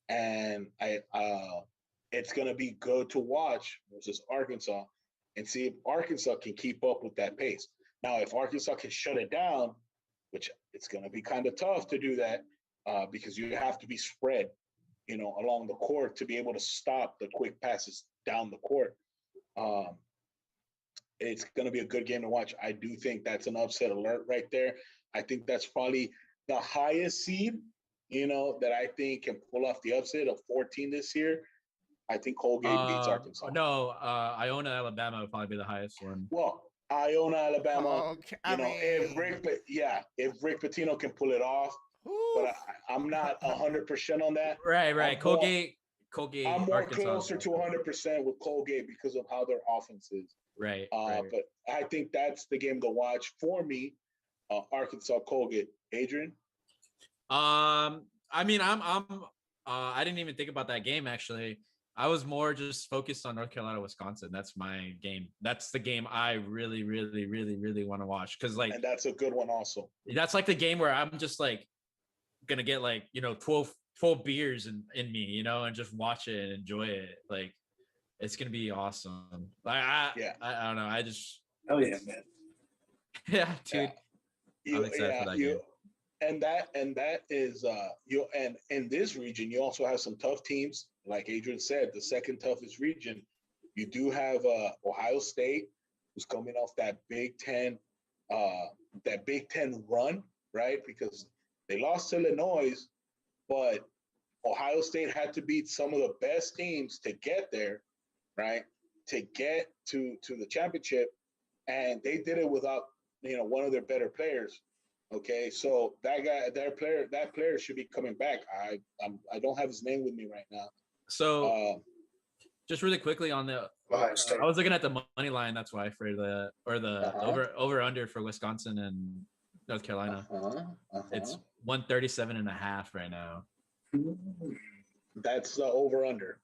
And it's gonna be good to watch versus Arkansas and see if Arkansas can keep up with that pace. Now, if Arkansas can shut it down, which it's gonna be kind of tough to do that, because you have to be spread, along the court to be able to stop the quick passes down the court. It's going to be a good game to watch. I do think that's an upset alert right there. I think that's probably the highest seed, that I think can pull off the upset of 14 this year. I think Colgate beats Arkansas. No, Iona, Alabama would probably be the highest one. Well, Iona, Alabama. Okay, If Rick Pitino can pull it off, but I'm not 100% on that. Right. Colgate. I'm more Arkansas. closer to 100% with Colgate because of how their offense is. Right. But I think that's the game to watch for me. Arkansas, Colgate. Adrian? I didn't even think about that game actually. I was more just focused on North Carolina, Wisconsin. That's my game. That's the game I really, really, really, really want to watch. And that's a good one also. That's like the game where I'm just like gonna get 12 beers in me, and just watch it and enjoy it. It's gonna be awesome. Yeah. I don't know. I just Oh yeah, man. yeah, dude. I'm excited for that game. And that is you, and in this region you also have some tough teams. Like Adrian said, the second toughest region. You do have Ohio State, who's coming off that Big Ten run, right? Because they lost to Illinois, but Ohio State had to beat some of the best teams to get there, right? To get to the championship, and they did it without one of their better players. Okay, so that player should be coming back. I don't have his name with me right now. So just really quickly on the, Ohio State. I was looking at the money line. That's why for the over under for Wisconsin and North Carolina. It's 137.5 right now. That's over under.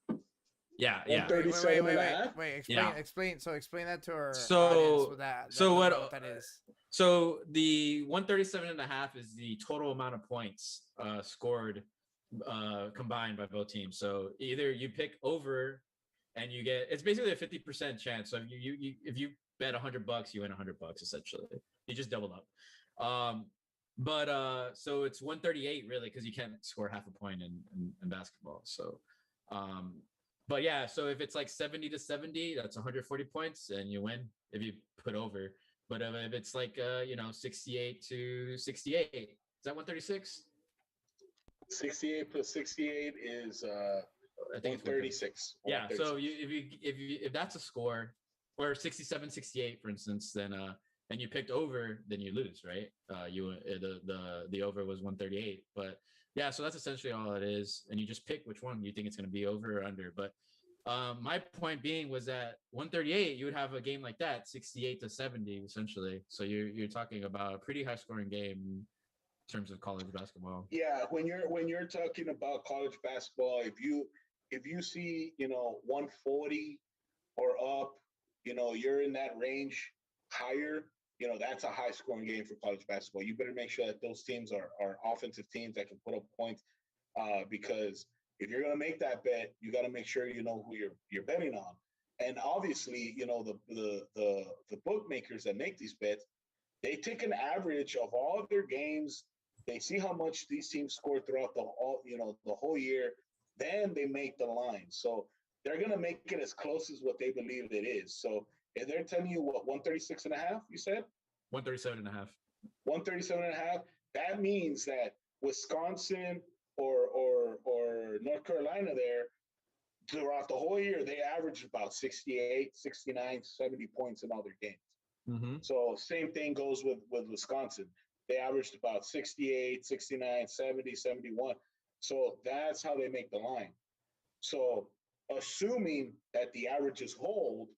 Yeah. 137 and a half? Wait, Yeah. explain that to our So- audience with that. so That what- doesn't know that is. So the 137.5 is the total amount of points scored combined by both teams. So either you pick over and you get, it's basically a 50% chance. So if you bet $100, you win $100 essentially. You just doubled up. So it's 138 really, because you can't score half a point in basketball. So but yeah, so if it's like 70-70, that's 140 points and you win if you put over. But if it's like 68-68, is that 136? 68 plus 68 is I think it's 136. Yeah. So if that's a score, or 67-68, for instance, then and you picked over, then you lose, right? The over was 138, but yeah, so that's essentially all it is, and you just pick which one you think it's going to be over or under. But my point being was that 138, you would have a game like that, 68-70, essentially. So you're talking about a pretty high scoring game in terms of college basketball. Yeah, when you're talking about college basketball, if you see 140 or up, you're in that range higher. That's a high scoring game for college basketball. You better make sure that those teams are offensive teams that can put up points, because if you're going to make that bet, you got to make sure you know who you're betting on. And obviously, the bookmakers that make these bets, they take an average of all of their games. They see how much these teams score throughout the whole year. Then they make the line. So they're going to make it as close as what they believe it is. So if they're telling you what, 136.5, you said? 137.5. 137.5. That means that Wisconsin or North Carolina there, throughout the whole year, they average about 68, 69, 70 points in all their games. Mm-hmm. So same thing goes with Wisconsin. They averaged about 68, 69, 70, 71. So that's how they make the line. So assuming that the averages hold,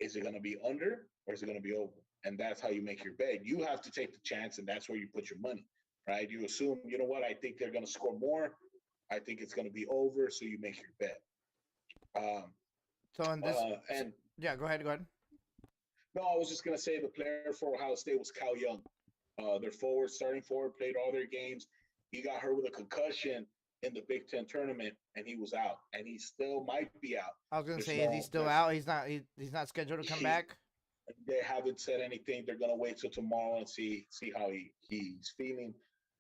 is it going to be under or is it going to be over? And that's how you make your bet. You have to take the chance, and that's where you put your money, right? You assume, I think they're going to score more. I think it's going to be over, so you make your bet. So in this, yeah, go ahead. No, I was just going to say the player for Ohio State was Cal Young. Their starting forward, played all their games. He got hurt with a concussion in the Big Ten tournament, and he was out, and he still might be out. I was gonna say, is he still out? He's not scheduled to come back. They haven't said anything. They're gonna wait till tomorrow and see how he's feeling.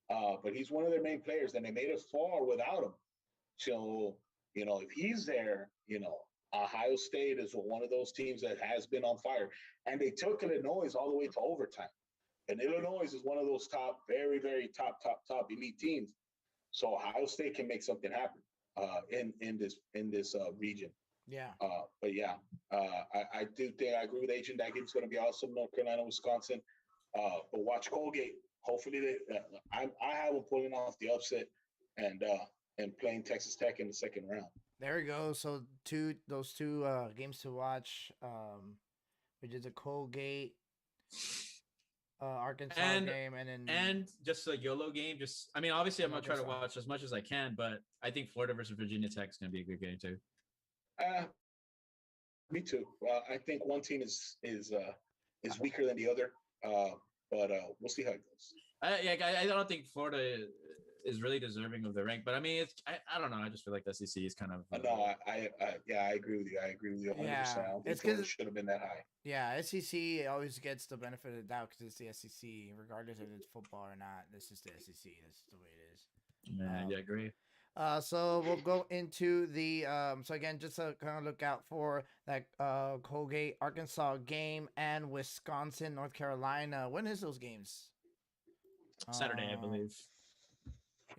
But he's one of their main players, and they made it far without him. So if he's there, Ohio State is one of those teams that has been on fire, and they took Illinois all the way to overtime. And Illinois is one of those top, very, very top elite teams. So Ohio State can make something happen in this region. Yeah. But yeah, I do think I agree with Agent. That game's going to be awesome. North Carolina, Wisconsin. But watch Colgate. Hopefully, I have them pulling off the upset and playing Texas Tech in the second round. There we go. So those two games to watch. We did the Colgate. Arkansas game, and just a YOLO game. Obviously, I'm gonna try to watch as much as I can, but I think Florida versus Virginia Tech is gonna be a good game too. Me too. I think one team is weaker than the other, but we'll see how it goes. I don't think Florida is really deserving of the rank. But I mean, I don't know. I just feel like the SEC is kind of. No, yeah, I agree with you. I agree with you 100%. Yeah, I don't think it's 'cause- Florida should have been that high. Yeah, SEC always gets the benefit of the doubt because it's the SEC, regardless if it's football or not. This is the SEC. That's the way it is. Yeah, I agree. So we'll go into the so again, just to kind of look out for that Colgate Arkansas game and Wisconsin North Carolina. When is those games? Saturday, I believe.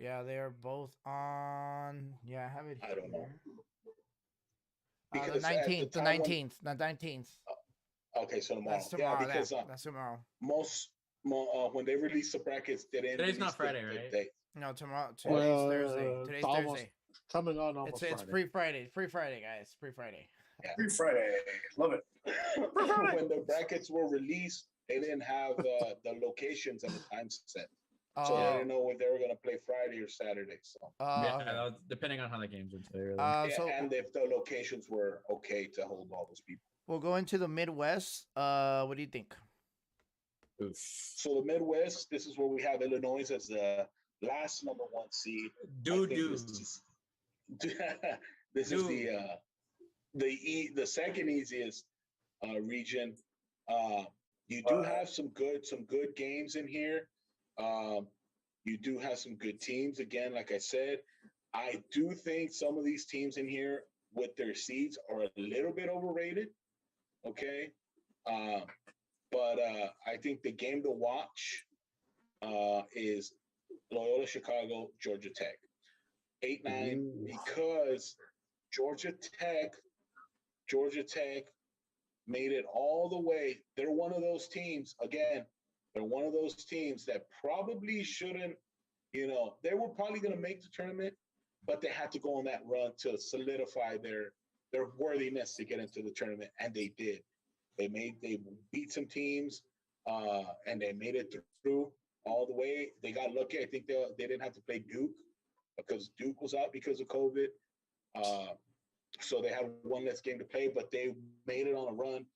Yeah, they are both on. Yeah, I have it. I don't know. The Because at 19th. The time when- 19th. The 19th. Okay, so tomorrow. That's tomorrow. Yeah, because that's tomorrow. when they release the brackets, they didn't. Today's not release Friday, the right? date. No, tomorrow. Today's Thursday. Today's almost Thursday. coming on almost It's Friday. pre-Friday. Pre-Friday, guys. Pre-Friday. Free Friday. Love it. When the brackets were released, they didn't have the locations and the time set, so they didn't know if they were going to play Friday or Saturday. So Yeah, okay. that was- depending on how the games went today. Really. So and if the locations were okay to hold all those people. we'll go into the Midwest. What do you think? Oof. So the Midwest, this is where we have Illinois as the last #1 seed. I Dude, think This is the second easiest region. You do have some good games in here. You do have some good teams. Again, like I said, I do think some of these teams in here with their seeds are a little bit overrated. Okay. But I think the game to watch is Loyola Chicago, Georgia Tech. 8-9, because Georgia Tech made it all the way. They're one of those teams, again, they're one of those teams that probably shouldn't, they were probably going to make the tournament, but they had to go on that run to solidify their worthiness to get into the tournament, and they did. They beat some teams, and they made it through all the way. They got lucky. I think they didn't have to play Duke because Duke was out because of COVID. So they had one less game to play, but they made it on a run,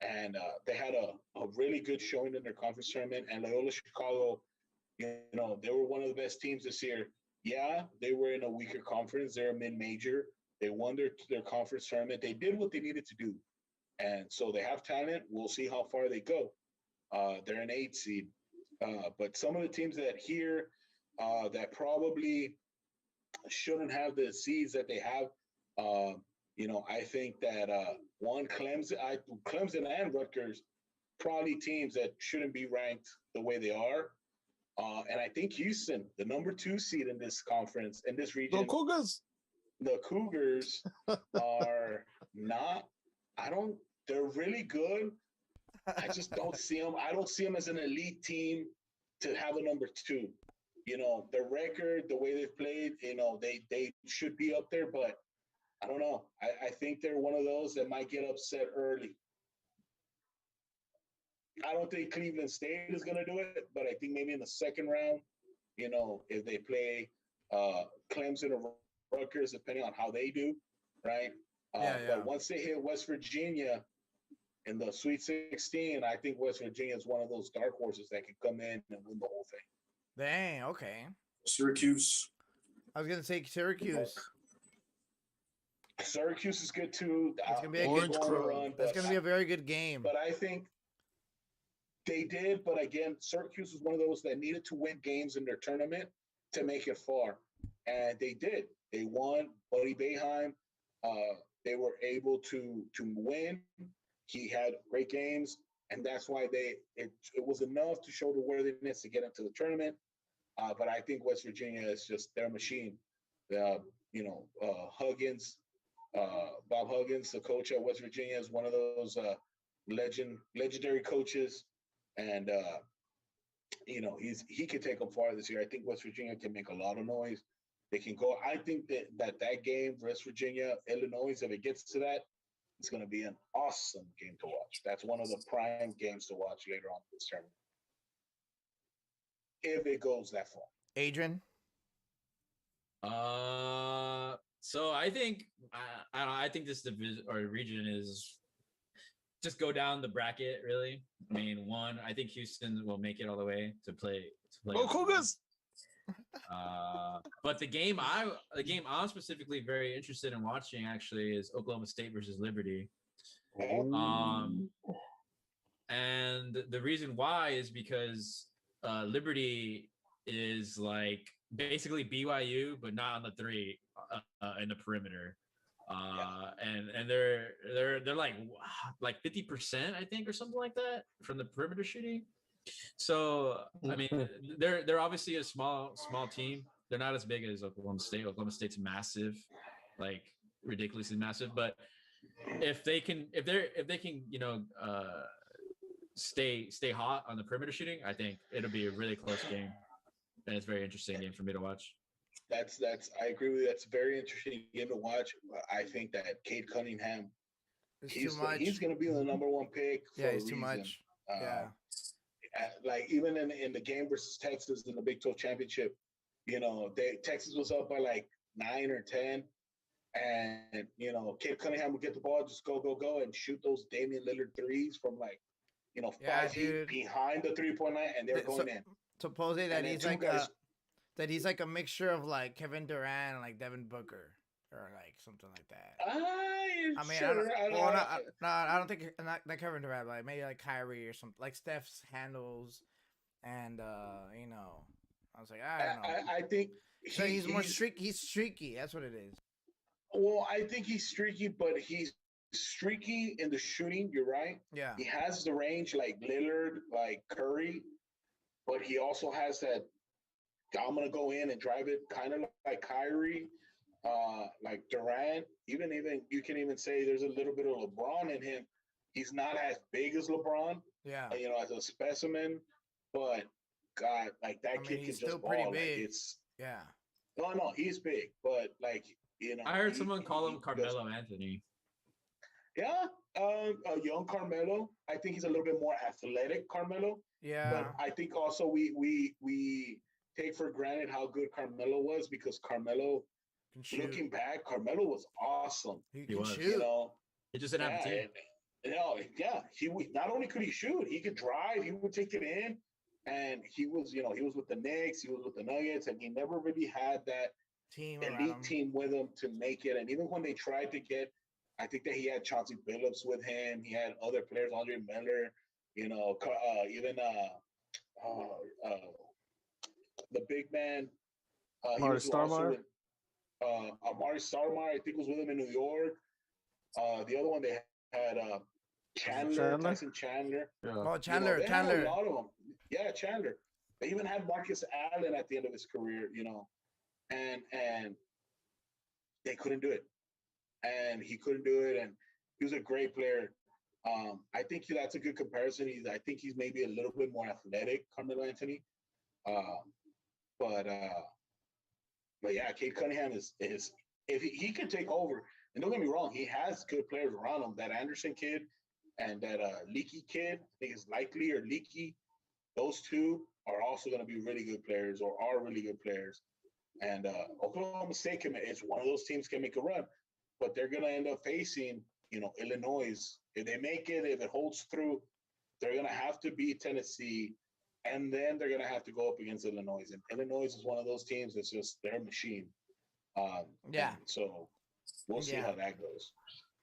and they had a really good showing in their conference tournament. And Loyola Chicago, they were one of the best teams this year. Yeah, they were in a weaker conference. They're a mid-major. They won their conference tournament. They did what they needed to do. And so they have talent. We'll see how far they go. They're an 8 seed. But some of the teams that probably shouldn't have the seeds that they have, I think that Clemson and Rutgers, probably teams that shouldn't be ranked the way they are. And I think Houston, the #2 seed in this conference, in this region. The Cougars are not, they're really good. I just don't see them. I don't see them as an elite team to have a #2. Their record, the way they've played, they should be up there, but I don't know. I think they're one of those that might get upset early. I don't think Cleveland State is going to do it, but I think maybe in the second round, if they play Clemson or Rutgers, depending on how they do, right? But once they hit West Virginia in the Sweet 16, I think West Virginia is one of those dark horses that can come in and win the whole thing. Dang, okay. Syracuse. I was gonna say Syracuse. Syracuse is good too. It's gonna be a good run. It's gonna be a very good game. But I think they did. But again, Syracuse was one of those that needed to win games in their tournament to make it far, and they did. They won. Buddy Boeheim. They were able to win. He had great games, and that's why it was enough to show the worthiness to get into the tournament. But I think West Virginia is just their machine. Huggins, Bob Huggins, the coach at West Virginia, is one of those legendary coaches, and he can take them far this year. I think West Virginia can make a lot of noise. They can go. I think that game, West Virginia, Illinois, if it gets to that, it's going to be an awesome game to watch. That's one of the prime games to watch later on this tournament, if it goes that far. Adrian? So I think I think this division or region is just go down the bracket. Really, I mean, I think Houston will make it all the way to play. Go Cougars! But the game I'm specifically very interested in watching actually is Oklahoma State versus Liberty. And the reason why is because Liberty is like basically BYU, but not on the three in the perimeter. And they're like 50%, I think, or something like that from the perimeter shooting. So I mean, they're obviously a small team. They're not as big as Oklahoma State. Oklahoma State's massive, like ridiculously massive. But if they can, stay hot on the perimeter shooting, I think it'll be a really close game, and it's a very interesting game for me to watch. That's I agree with you. That's a very interesting game to watch. I think that Cade Cunningham, he's going to be the number one pick. Yeah, he's too much. Yeah. Like even in the game versus Texas in the Big 12 championship, Texas was up by like 9 or 10. And, Cade Cunningham would get the ball, just go, and shoot those Damian Lillard threes from like, 5 feet behind the 3-point line, and they're going in. Supposedly that he's like a mixture of like Kevin Durant and like Devin Booker or like something like that. I don't think not Kevin Durant, but like maybe like Kyrie or something, like Steph's handles, and I was like, I don't know. I think so. He's more streaky. He's streaky. That's what it is. Well, I think he's streaky, but he's streaky in the shooting. You're right. Yeah. He has the range like Lillard, like Curry, but he also has that. I'm gonna go in and drive it, kind of like Kyrie, like Durant. Even you can even say there's a little bit of LeBron in him. He's not as big as LeBron. Yeah. As a specimen, but God, like that kid can just ball. Pretty big. Like yeah. No, he's big, but like. I heard someone call him Carmelo Anthony. Yeah, a young Carmelo. I think he's a little bit more athletic, Carmelo. Yeah. But I think also we take for granted how good Carmelo was because Carmelo, looking back, Carmelo was awesome. He was. Shoot. He just didn't have a team. He not only could he shoot, he could drive. He would take it in, and he was with the Knicks, he was with the Nuggets, and he never really had that elite team with him to make it. And even when they tried to get, I think that he had Chauncey Billups with him. He had other players, Andre Miller, even the big man. Amari Stoudemire. Amari Stoudemire, I think, was with him in New York. The other one they had Tyson Chandler. Yeah. Oh, Chandler. Had a lot of them. Yeah, Chandler. They even had Marcus Allen at the end of his career, and they couldn't do it. And he couldn't do it, and he was a great player. I think that's a good comparison. I think he's maybe a little bit more athletic, Carmelo Anthony. But yeah, Cade Cunningham is if he could take over, and don't get me wrong, he has good players around him. That Anderson kid and that Leaky kid, I think it's Likely or Leaky. Those two are also going to be really good players, or are really good players. And Oklahoma State it's one of those teams can make a run, but they're going to end up facing, Illinois. If they make it, if it holds through, they're going to have to beat Tennessee, and then they're going to have to go up against Illinois. And Illinois is one of those teams that's just their machine. So we'll see how that goes.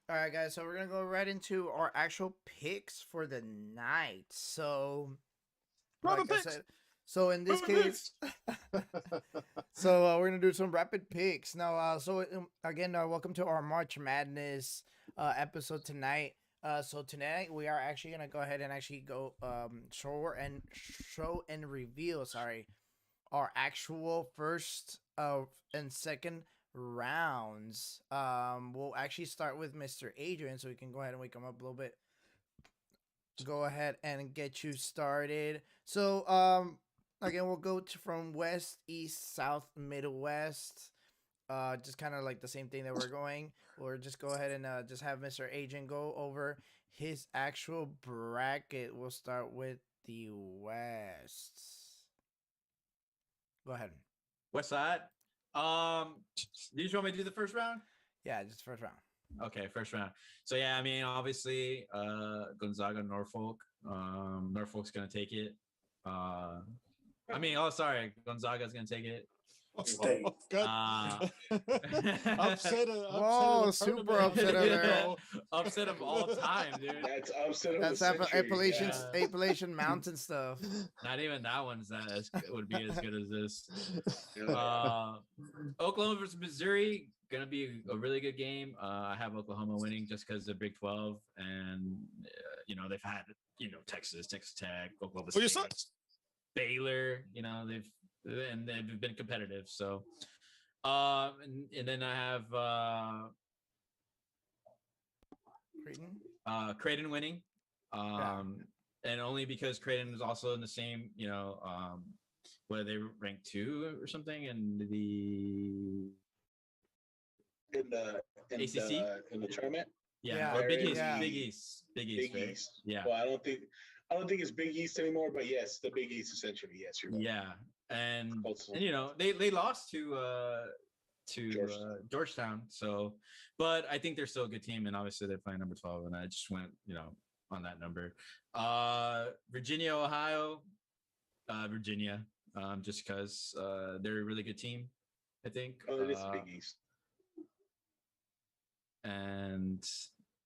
All right, guys. So we're going to go right into our actual picks for the night. So, so in this case, we're going to do some rapid picks. Now, again, welcome to our March Madness episode tonight. So tonight we are actually going to go ahead and actually go show and reveal, our actual first and second rounds. We'll actually start with Mr. Adrian, so we can go ahead and wake him up a little bit. Go ahead and get you started. So, again, we'll go from west, east, south, midwest. Just kind of like the same thing that we're going. Or just go ahead and just have Mr. Agent go over his actual bracket. We'll start with the west. Go ahead. West side. Do you want me to do the first round? Yeah, just first round. Okay, first round. So yeah, I mean, obviously, Gonzaga, Norfolk. Norfolk's gonna take it. I mean, oh, sorry, Gonzaga's gonna take it. State. God. Whoa, Upset of the super tournament. upset of there. Upset of all time, dude. That's upset of That's the century. Appalachian yeah. Appalachian Mountain stuff. Not even that one's would be as good as this. Yeah. Oklahoma versus Missouri gonna be a really good game. I have Oklahoma winning just because they're Big 12, and they've had Texas Tech, Oklahoma Oh, you State, suck. Baylor. They've been competitive. So, and then I have Creighton winning. And only because Creighton is also in the same, where they ranked 2 or something in the ACC in the tournament. Yeah, or Big East, yeah. Big East, Big right? East. Yeah. Well, I don't think it's Big East anymore, but yes, the Big East essentially. Yes, you're right. Yeah, and Also, they lost to Georgetown. So, but I think they're still a good team, and obviously they're playing number 12, and I just went on that number. Virginia, Ohio, Virginia, just because they're a really good team, I think. it is Big East. And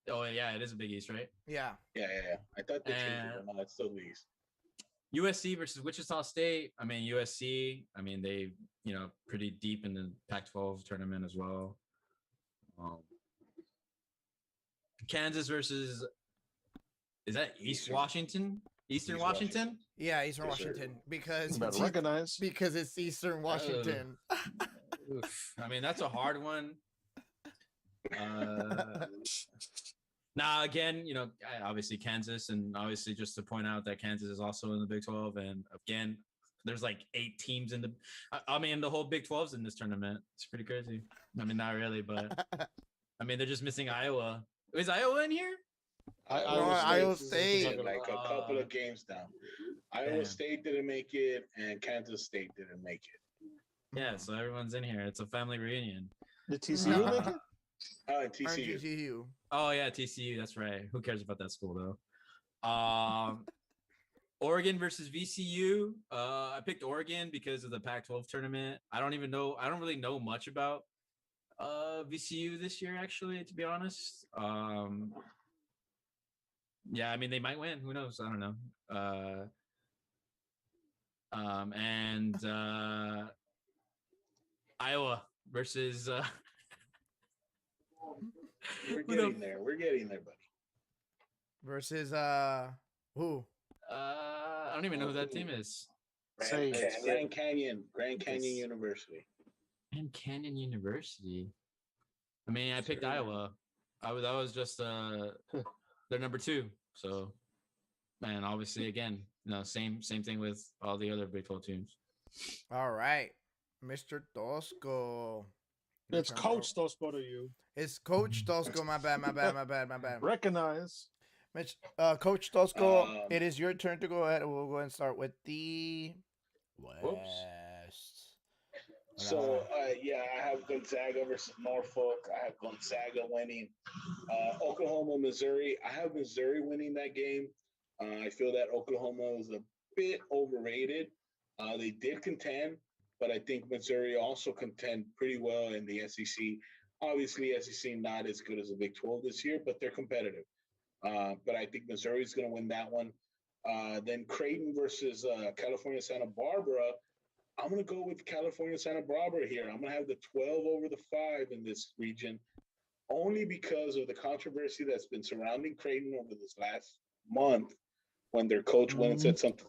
it is a Big East, right? Yeah. Yeah. I thought they changed it, but no, it's still Big East. USC versus Wichita State. I mean, USC. I mean, they pretty deep in the Pac-12 tournament as well. Kansas versus, is that Eastern Washington? Yeah, Eastern Yes, sir. Washington because Better recognize. because it's Eastern Washington. Oof. I mean, that's a hard one. Now again, obviously Kansas, and obviously just to point out that Kansas is also in the Big 12, and again, there's like 8 teams in the whole Big 12's in this tournament. It's pretty crazy. I mean, not really, but I mean, they're just missing Iowa. Is Iowa in here? Iowa State. Like a couple of games down. Iowa State didn't make it, and Kansas State didn't make it. Yeah, so everyone's in here. It's a family reunion. Did TCU make it? And TCU. TCU. Oh yeah, TCU. That's right. Who cares about that school though? Oregon versus VCU. I picked Oregon because of the Pac-12 tournament. I don't really know much about VCU this year, actually, to be honest. Yeah, I mean, they might win. Who knows? I don't know. And Iowa versus. We're getting there. We're getting there, buddy. Versus who? I don't even know who that team is. Grand Canyon University. Grand Canyon University. I mean, I picked Iowa. That was just they're number 2. So, man, obviously, again, same thing with all the other Big 12 teams. All right, Mr. Tosco. It's Coach Tosco to you. It's Coach Tosco. My bad. Recognize. Mitch, Coach Tosco, it is your turn to go ahead. We'll go and start with the West. So, I have Gonzaga versus Norfolk. I have Gonzaga winning. Oklahoma, Missouri. I have Missouri winning that game. I feel that Oklahoma was a bit overrated. They did contend, but I think Missouri also contend pretty well in the SEC. Obviously, SEC not as good as the Big 12 this year, but they're competitive. But I think Missouri is going to win that one. Then Creighton versus California Santa Barbara. I'm going to go with California Santa Barbara here. I'm going to have the 12 over the 5 in this region, only because of the controversy that's been surrounding Creighton over this last month when their coach went and said something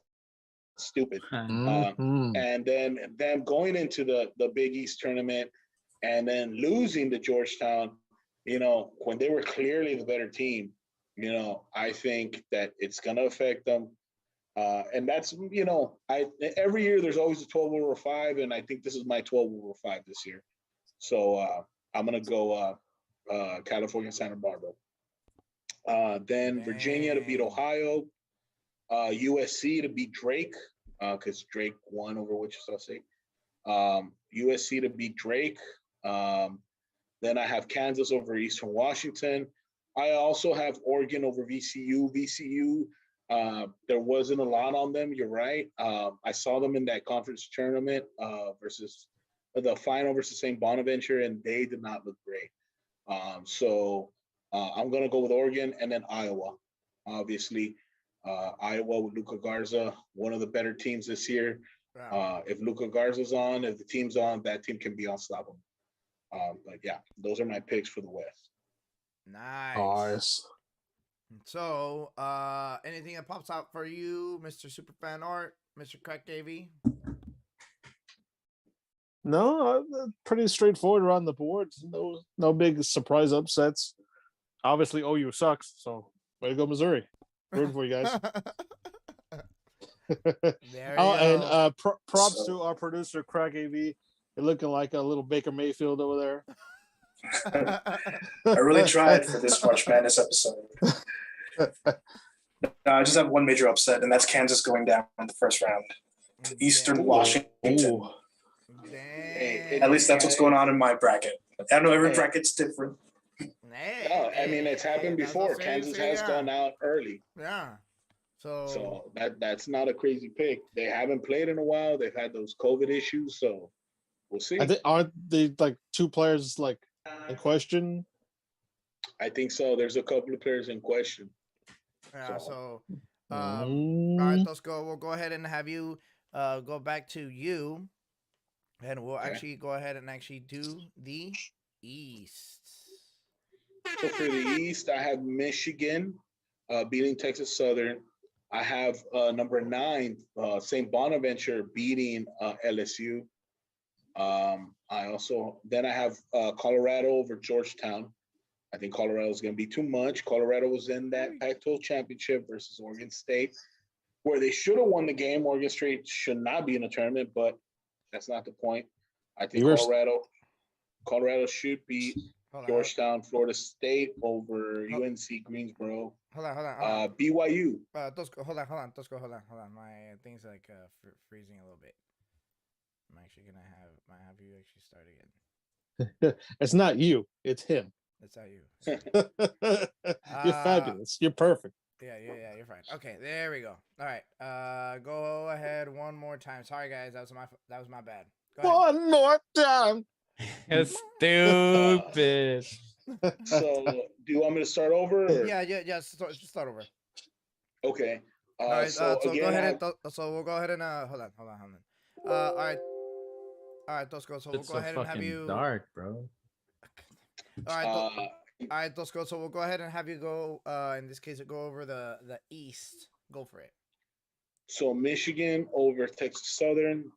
stupid. And then them going into the Big East tournament and then losing to Georgetown, when they were clearly the better team, I think that it's going to affect them. And that's, every year there's always a 12 over 5, and I think this is my 12 over 5 this year. So I'm going to go California Santa Barbara. Then Virginia to beat Ohio, USC to beat Drake, because Drake won over Wichita State. USC to beat Drake. Then I have Kansas over Eastern Washington. I also have Oregon over VCU. VCU There wasn't a lot on them. You're right. I saw them in that conference tournament versus the final versus St. Bonaventure, and they did not look great. So I'm going to go with Oregon and then Iowa. Obviously, Iowa with Luka Garza, one of the better teams this year. If Luka Garza's on, if the team's on, that team can be unstoppable. But yeah, those are my picks for the West. Nice. So, anything that pops out for you, Mr. Superfan Art, Mr. Crack AV? No, pretty straightforward around the board. No big surprise upsets. Obviously, OU sucks, so way to go, Missouri. Rooting for you guys. And props to our producer, Crack AV. You're looking like a little Baker Mayfield over there. I really tried for this March Madness episode. I just have one major upset, and that's Kansas going down in the first round to Eastern Washington. At least that's what's going on in my bracket. I know every bracket's different. No, I mean, it's happened before. Kansas has gone out early. Yeah. So that's not a crazy pick. They haven't played in a while. They've had those COVID issues, so we'll see. Aren't they like two players like in question? I think so. There's a couple of players in question. Yeah. So, all right, let's go. We'll go ahead and have you go back to you, and we'll actually go ahead and actually do the East. So for the East, I have Michigan beating Texas Southern. I have number 9, St. Bonaventure beating LSU. I have Colorado over Georgetown. I think Colorado is going to be too much. Colorado was in that Pac-12 championship versus Oregon State, where they should have won the game. Oregon State should not be in a tournament, but that's not the point. I think Colorado should beat Georgetown, Florida State over UNC Greensboro. Hold on. BYU. Hold on. My thing's like freezing a little bit. I'm actually might have you actually start again. It's not you, it's him. It's not you. You're fabulous. You're perfect. Yeah, you're fine. Okay, there we go. All right. Go ahead one more time. Sorry guys, that was my bad. Go ahead. One more time. It's stupid. So, do you want me to start over? Or? Yeah. Just start over. Okay. All right. So again, go ahead so we'll go ahead and hold on. All right, Tosco. So we'll go ahead and have you. Dark, bro. All right, Tosco. So we'll go ahead and have you go. In this case, go over the East. Go for it. So Michigan over Texas Southern.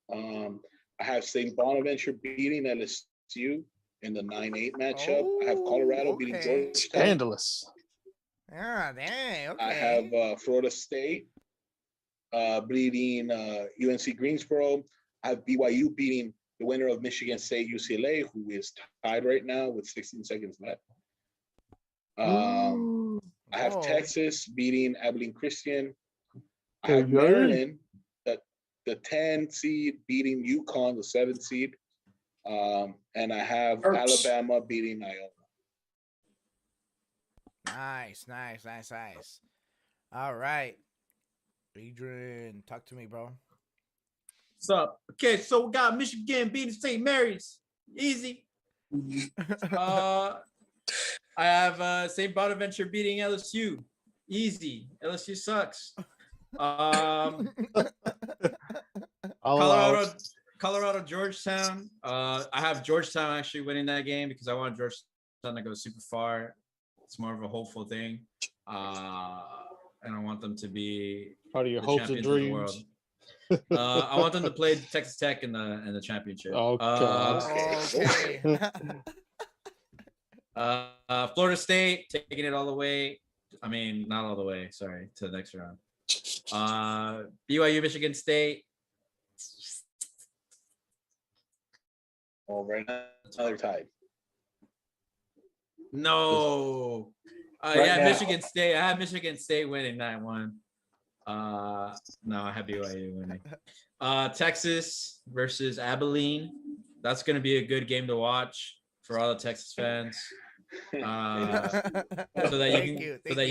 I have St. Bonaventure beating LSU in the 9-8 matchup. I have Colorado beating Georgetown. Scandalous. Yeah, dang. Okay. I have Florida State beating UNC Greensboro. I have BYU beating the winner of Michigan State UCLA, who is tied right now with 16 seconds left. I have Texas beating Abilene Christian. I have Maryland, the 10 seed beating UConn, the 7 seed. And I have Alabama beating Iowa. Nice. All right. Adrian, talk to me, bro. What's up? Okay, so we got Michigan beating St. Mary's. Easy. I have St. Bonaventure beating LSU. Easy. LSU sucks. Colorado, Georgetown. I have Georgetown actually winning that game because I want Georgetown to go super far. It's more of a hopeful thing. And I want them to be part of your hopes and dreams. I want them to play Texas Tech in the championship. Okay. Florida State taking it all the way. I mean, not all the way. Sorry, to the next round. BYU, Michigan State. Oh, right now, another tie. No. Michigan State. I have Michigan State winning that one. No, I have BYU winning. Texas versus Abilene. That's going to be a good game to watch for all the Texas fans. So that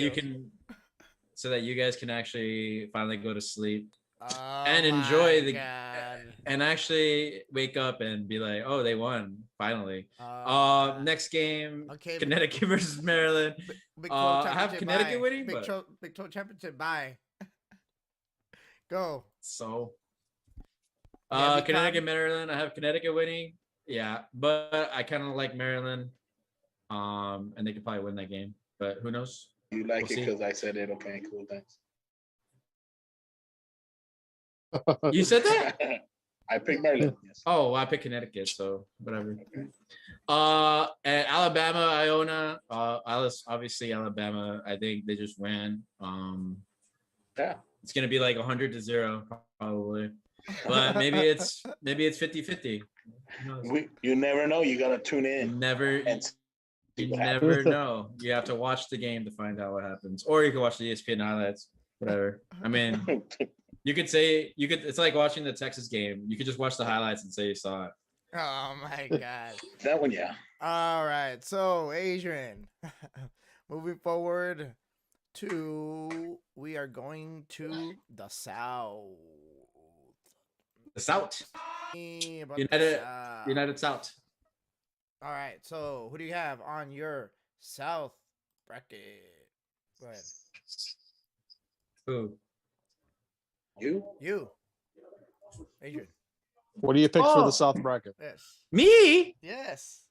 so that you guys can actually finally go to sleep Oh and enjoy my the God. and actually wake up and be like, oh, they won finally. God. Next game, Okay. Connecticut versus Maryland. Big 12 I have championship. Connecticut Bye. winning, Big but 12 championship. Bye. Go. so Yeah, we Connecticut, con- Maryland. I have Connecticut winning. Yeah, but I kind of like Maryland. And they could probably win that game, but who knows? You like We'll it see. because I said it. Okay, cool. Thanks. You said that? I picked Maryland. Yes. Oh, I picked Connecticut, so whatever. And Alabama, Iona. Obviously Alabama. I think they just ran. Yeah. It's gonna be like 100-0 probably, but maybe it's 50-50. Who knows? You never know. You gotta tune in. Never. And see You what never know. You have to watch the game to find out what happens, or you can watch the ESPN highlights. Whatever. I mean, you could say It's like watching the Texas game. You could just watch the highlights and say you saw it. Oh my God. That one, yeah. All right. So, Adrian, moving forward we are going to the South. The South. About United. the South. United South. All right. So, who do you have on your South bracket? Go ahead. Who? You. Adrian. What do you pick for Oh. the South bracket? Yes. Me? Yes.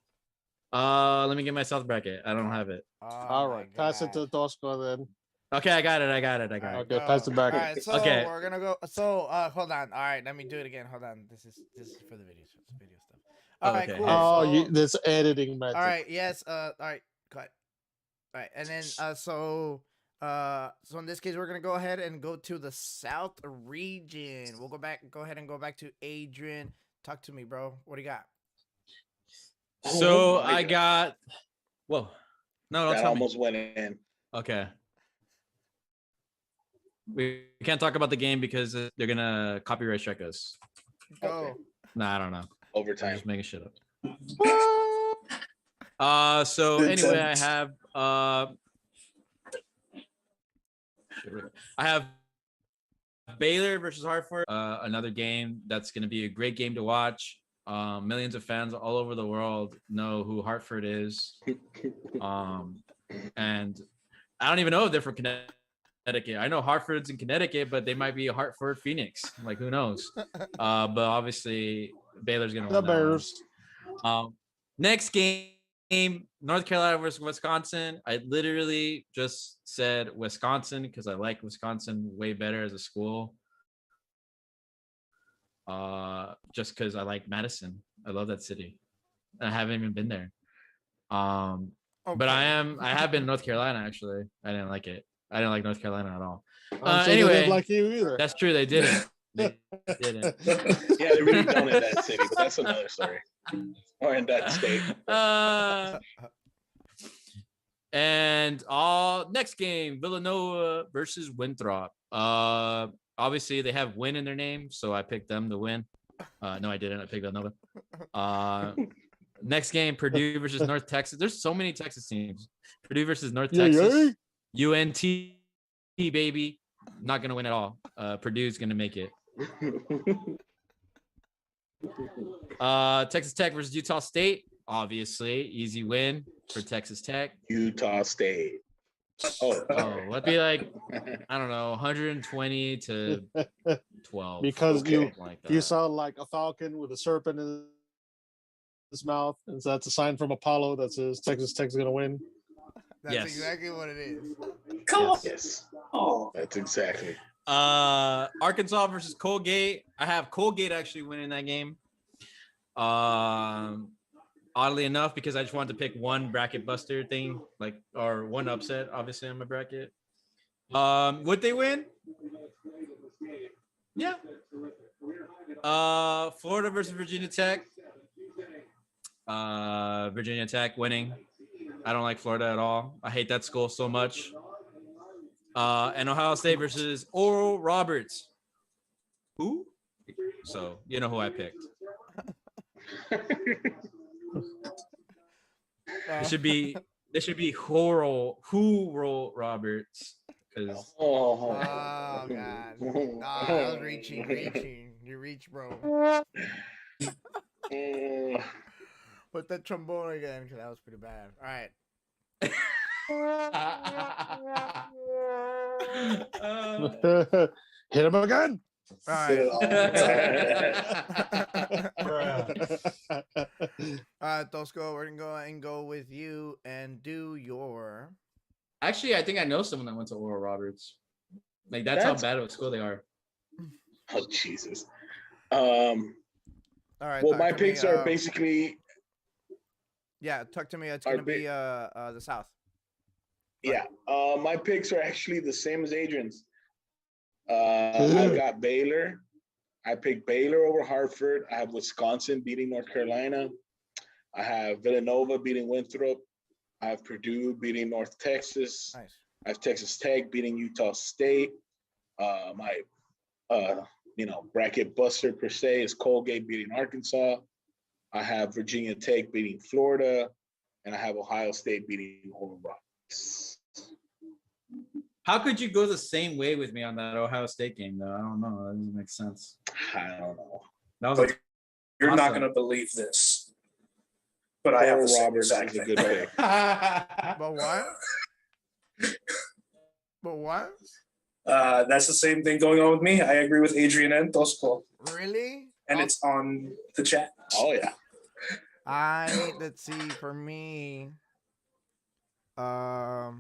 Let me get my South bracket. I don't have it. Oh All my right, pass it to God. Tosco then. Okay, I got it. All right, Okay, go. pass it back. All right, so Okay. we're gonna go. So hold on. All right, let me do it again. Hold on. This is for the video stuff. All right, Okay. cool. Oh, So- this editing method. all right. Yes. All right. Cut. All right, and then so in this case, we're gonna go ahead and go to the South region. We'll go ahead and go back to Adrian. Talk to me, bro. What do you got? So Oh my I God. got. Whoa. No, don't That tell me. almost went in. Okay. We can't talk about the game because they're gonna copyright strike us. Go. Okay. Nah, I don't know. I'm Overtime. just making shit up. So anyway, I have Baylor versus Hartford. Another game that's gonna be a great game to watch. Millions of fans all over the world know who Hartford is. And I don't even know if they're from Connecticut. I know Hartford's in Connecticut, but they might be a Hartford Phoenix. Like, who knows? But obviously Baylor's gonna The win that one. Bears. Next game, North Carolina versus Wisconsin. I literally just said Wisconsin because I like Wisconsin way better as a school. Just because I like Madison. I love that city. I haven't even been there. But I have been in North Carolina actually. I didn't like it. I didn't like North Carolina at all. I'm sure they Anyway, didn't like you either. that's true. They didn't. They didn't. Yeah, they really don't in that city, but that's another story. Or in that state. And next game, Villanova versus Winthrop. Obviously they have win in their name, so I picked them to win. No, I didn't. I picked Villanova. Next game, Purdue versus North Texas. There's so many Texas teams. Purdue versus North Texas. UNT, baby. Not gonna win at all. Purdue's gonna make it. Texas Tech versus Utah State. Obviously, easy win for Texas Tech. Utah State. Oh, it'd be like, I don't know, 120 to 12. Because Okay. you sound like a falcon with a serpent in his mouth, and so that's a sign from Apollo that says Texas Tech's gonna win. That's Yes. exactly what it is. Come on. yes. Oh, That's exactly. Arkansas versus Colgate. I have Colgate actually winning that game. Oddly enough, because I just wanted to pick one bracket buster thing, or one upset, obviously on my bracket. Would they win? Yeah. Florida versus Virginia Tech. Virginia Tech winning. I don't like Florida at all. I hate that school so much. And Ohio State versus Oral Roberts. Who? So you know who I picked. It should be Oral Roberts because Oh, Oh God. I was reaching. You reach, bro. Put that trombone again, because that was pretty bad. All right. Hit him again. All right. All right, Tosco, we're gonna go ahead and go with you and do your. Actually, I think I know someone that went to Oral Roberts. Like that's how bad of a school they are. Oh Jesus. All right. Well, talk my to picks me, are basically Yeah, talk to me. It's gonna be the South. yeah. My picks are actually the same as Adrian's. I got Baylor. I picked Baylor over Hartford. I have Wisconsin beating North Carolina. I have Villanova beating Winthrop. I have Purdue beating North Texas. Nice. I have Texas Tech beating Utah State. My bracket buster per se is Colgate beating Arkansas. I have Virginia Tech beating Florida, and I have Ohio State beating Oral Roberts. How could you go the same way with me on that Ohio State game, though? I don't know. That doesn't make sense. I don't know. That was But you're not awesome. going to believe this, but I have the Oral same Roberts exact is a thing. good pick. But what? But what? That's the same thing going on with me. I agree with Adrian and Tosco, Really? and it's on the chat. Oh yeah. Let's see. For me, I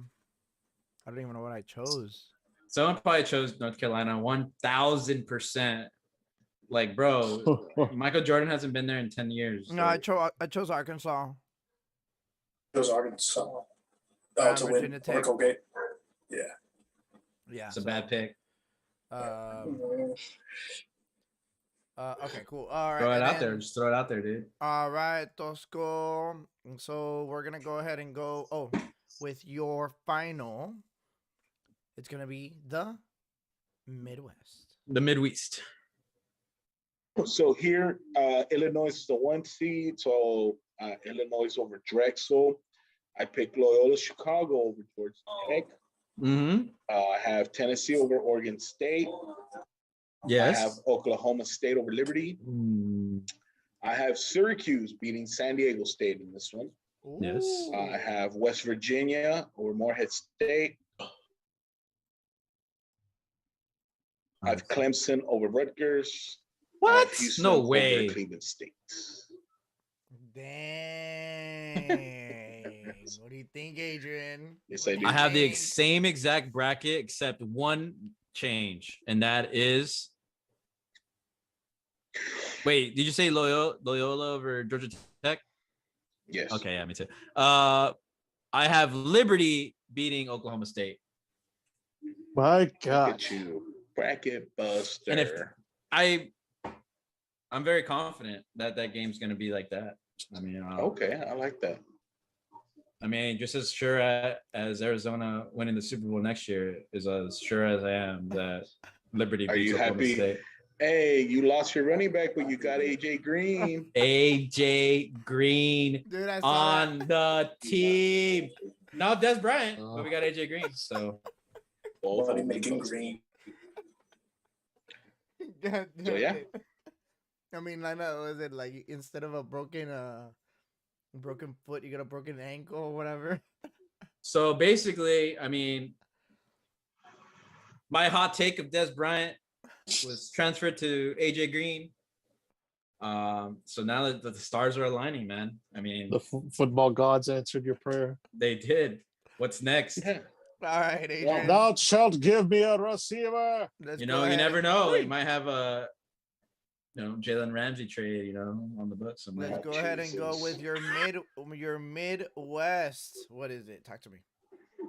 don't even know what I chose. Someone probably chose North Carolina 1000%. Like, bro, Michael Jordan hasn't been there in 10 years. No, I chose Arkansas. Those Arkansas to win Virginia over Tech. Colgate. Yeah. Yeah, It's a bad pick. Okay, cool. All right. Throw it and out there. then- Just throw it out there, dude. All right, Tosco. So we're gonna go ahead and go with your final. It's gonna be the Midwest. The Midwest. So here, Illinois is the 1 seed. So Illinois over Drexel. I picked Loyola Chicago over Georgia Tech. Mm-hmm. I have Tennessee over Oregon State. Yes. I have Oklahoma State over Liberty. I have Syracuse beating San Diego State in this one. Yes. I have West Virginia over Morehead State. I have Clemson over Rutgers. I have What? Houston No over way. Cleveland State. Dang. What do you think, Adrian? Yes, What I do do. you I have the think? same exact bracket except one change, and that is. Wait, did you say Loyola over Georgia Tech? Yes. Okay, yeah, me too. I have Liberty beating Oklahoma State. My Look God. at you, bracket buster. And if I'm very confident that that game's going to be like that. I mean, Okay, I like that. I mean, just as sure as Arizona winning the Super Bowl next year is as sure as I am that Liberty Are beats you Oklahoma happy? State. Hey, you lost your running back, but you got AJ Green. AJ Green Dude, I saw on the team. No, Des Bryant, but we got AJ Green. So Both of Money them making busted. green. that. So, yeah. I mean, I know. Is it like instead of a broken foot, you got a broken ankle or whatever? So basically, I mean, my hot take of Des Bryant was transferred to AJ Green. So now that the stars are aligning, man. I mean, The football gods answered your prayer. they did. What's next? Yeah. All right, Adrian. Thou shalt give me a receiver. Let's You go know, you ahead never and- know. You might have a, Jalen Ramsey trade, on the books somewhere. Let's go ahead and go with your Midwest. What is it? Talk to me. Who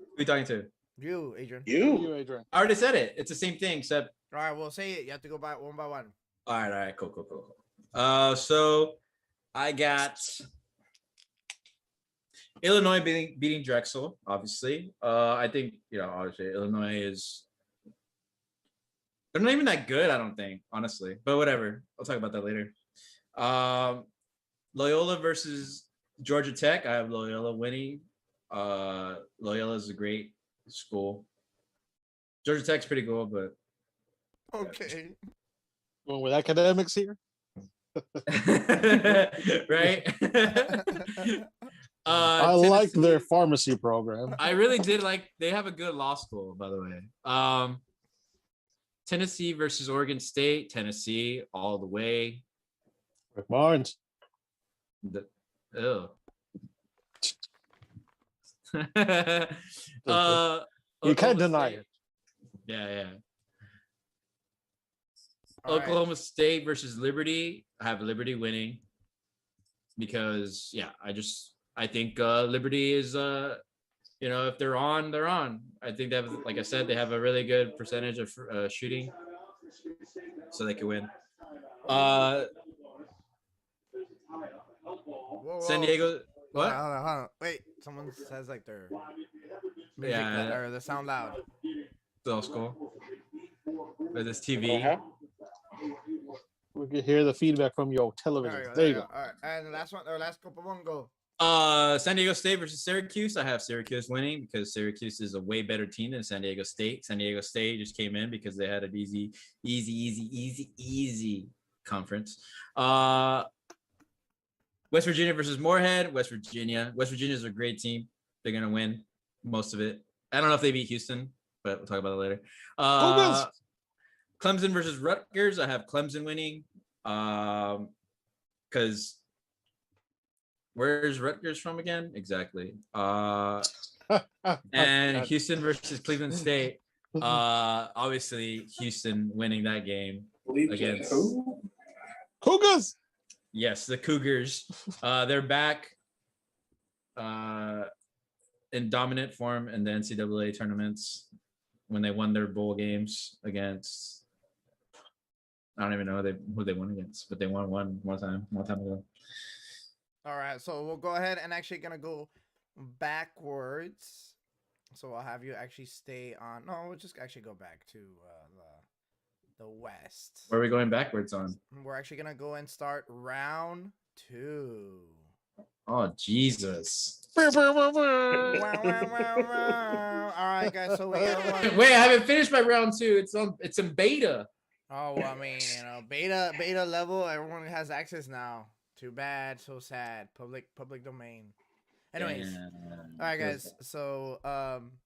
are you talking to? You, Adrian. You. Adrian. I already said it. It's the same thing, except. All right, we'll say it. You have to go by one. All right, cool. So I got Illinois beating Drexel, obviously. I think, obviously Illinois they're not even that good, I don't think, honestly. But whatever. I'll talk about that later. Loyola versus Georgia Tech. I have Loyola winning. Loyola is a great school. Georgia Tech's pretty cool, but Okay. Going with academics here. right. I like their pharmacy program. I really did like. They have a good law school, by the way. Tennessee versus Oregon State. Tennessee all the way. Rick Barnes. Ew. You can't Oklahoma deny State. it. Yeah. All right. Oklahoma State versus Liberty. I have Liberty winning because I think Liberty is if they're on, they're on. I think they have, like I said, they have a really good percentage of shooting, so they can win. Whoa, San whoa. Diego. What? Hold on. Wait, someone says like their music Yeah. or the sound loud. That's cool. With this Uh-huh. TV. We can hear the feedback from your television. There you go. All right, and the last one, or last couple one, go. San Diego State versus Syracuse. I have Syracuse winning because Syracuse is a way better team than San Diego State. San Diego State just came in because they had an easy conference. West Virginia versus Moorhead. West Virginia is a great team. They're gonna win most of it. I don't know if they beat Houston, but we'll talk about it later. Clemson versus Rutgers. I have Clemson winning. Because where's Rutgers from again? Exactly. And Houston versus Cleveland State. Obviously Houston winning that game against Cougars. Yes, the Cougars. They're back in dominant form in the NCAA tournaments when they won their bowl games against. I don't even know who they won against, but they won one time ago. All right, so we'll go ahead and actually gonna go backwards. So I'll have you actually stay on. No, we'll just actually go back to the West. Where are we going backwards on? We're actually gonna go and start round 2. Oh Jesus! All right, guys. So we got Wait, I haven't finished my round 2. It's in beta. Oh, well, I mean, beta level. Everyone has access now. Too bad, so sad. Public domain. Anyways, all right, guys. So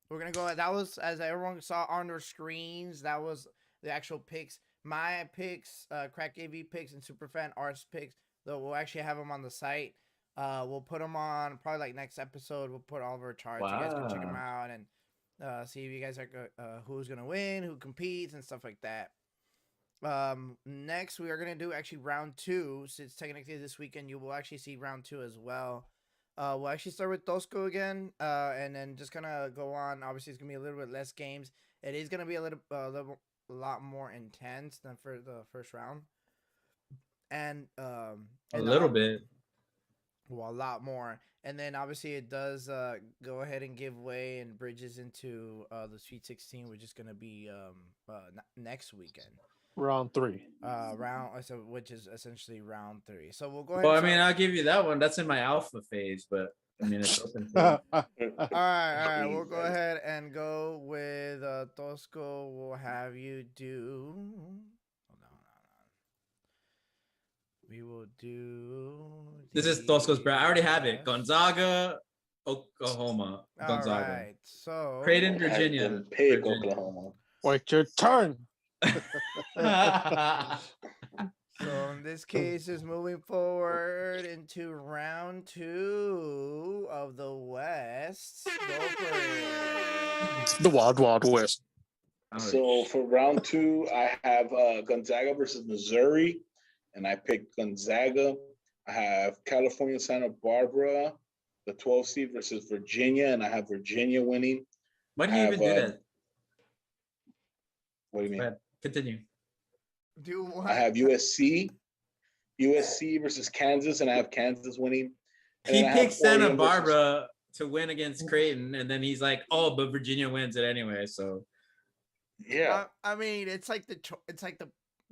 we're gonna go. That was, as everyone saw on their screens, that was the actual picks. My picks, Crack AV picks, and Superfan Arts picks. Though we'll actually have them on the site. We'll put them on probably like next episode. We'll put all of our charts. You guys can check them out and see if you guys are who's gonna win, who competes, and stuff like that. Next we are gonna do actually round 2, since technically this weekend you will actually see round 2 as well. We'll actually start with Tosco again, and then just kind of go on. Obviously, it's gonna be a little bit less games. It is gonna be a lot more intense than for the first round, and a little bit. Well, a lot more. And then obviously it does go ahead and give way and bridges into the Sweet 16, which is gonna be next weekend. Round 3. Which is essentially round 3. So we'll go ahead. Well, I mean, I'll give you that one. That's in my alpha phase, but I mean, it's open. All right. We'll go ahead and go with Tosco. We'll have you do. Hold on. We will do. This is Tosco's brand. I already have it. Gonzaga, Oklahoma. Gonzaga. All right. So Creighton, Virginia. Pick Oklahoma. Wait your turn. So in this case, is moving forward into round 2 of the West. Go for it. The Wild Wild West. So for round 2, I have Gonzaga versus Missouri, and I picked Gonzaga. I have California Santa Barbara, the 12 seed versus Virginia, and I have Virginia winning. Why do you even do that? What do you mean? Continue. Do what? I have USC versus Kansas, and I have Kansas winning. And He then I have picked Santa Oregon Barbara to win against Creighton, and then he's like, "Oh, but Virginia wins it anyway." So yeah, I mean, it's like the I don't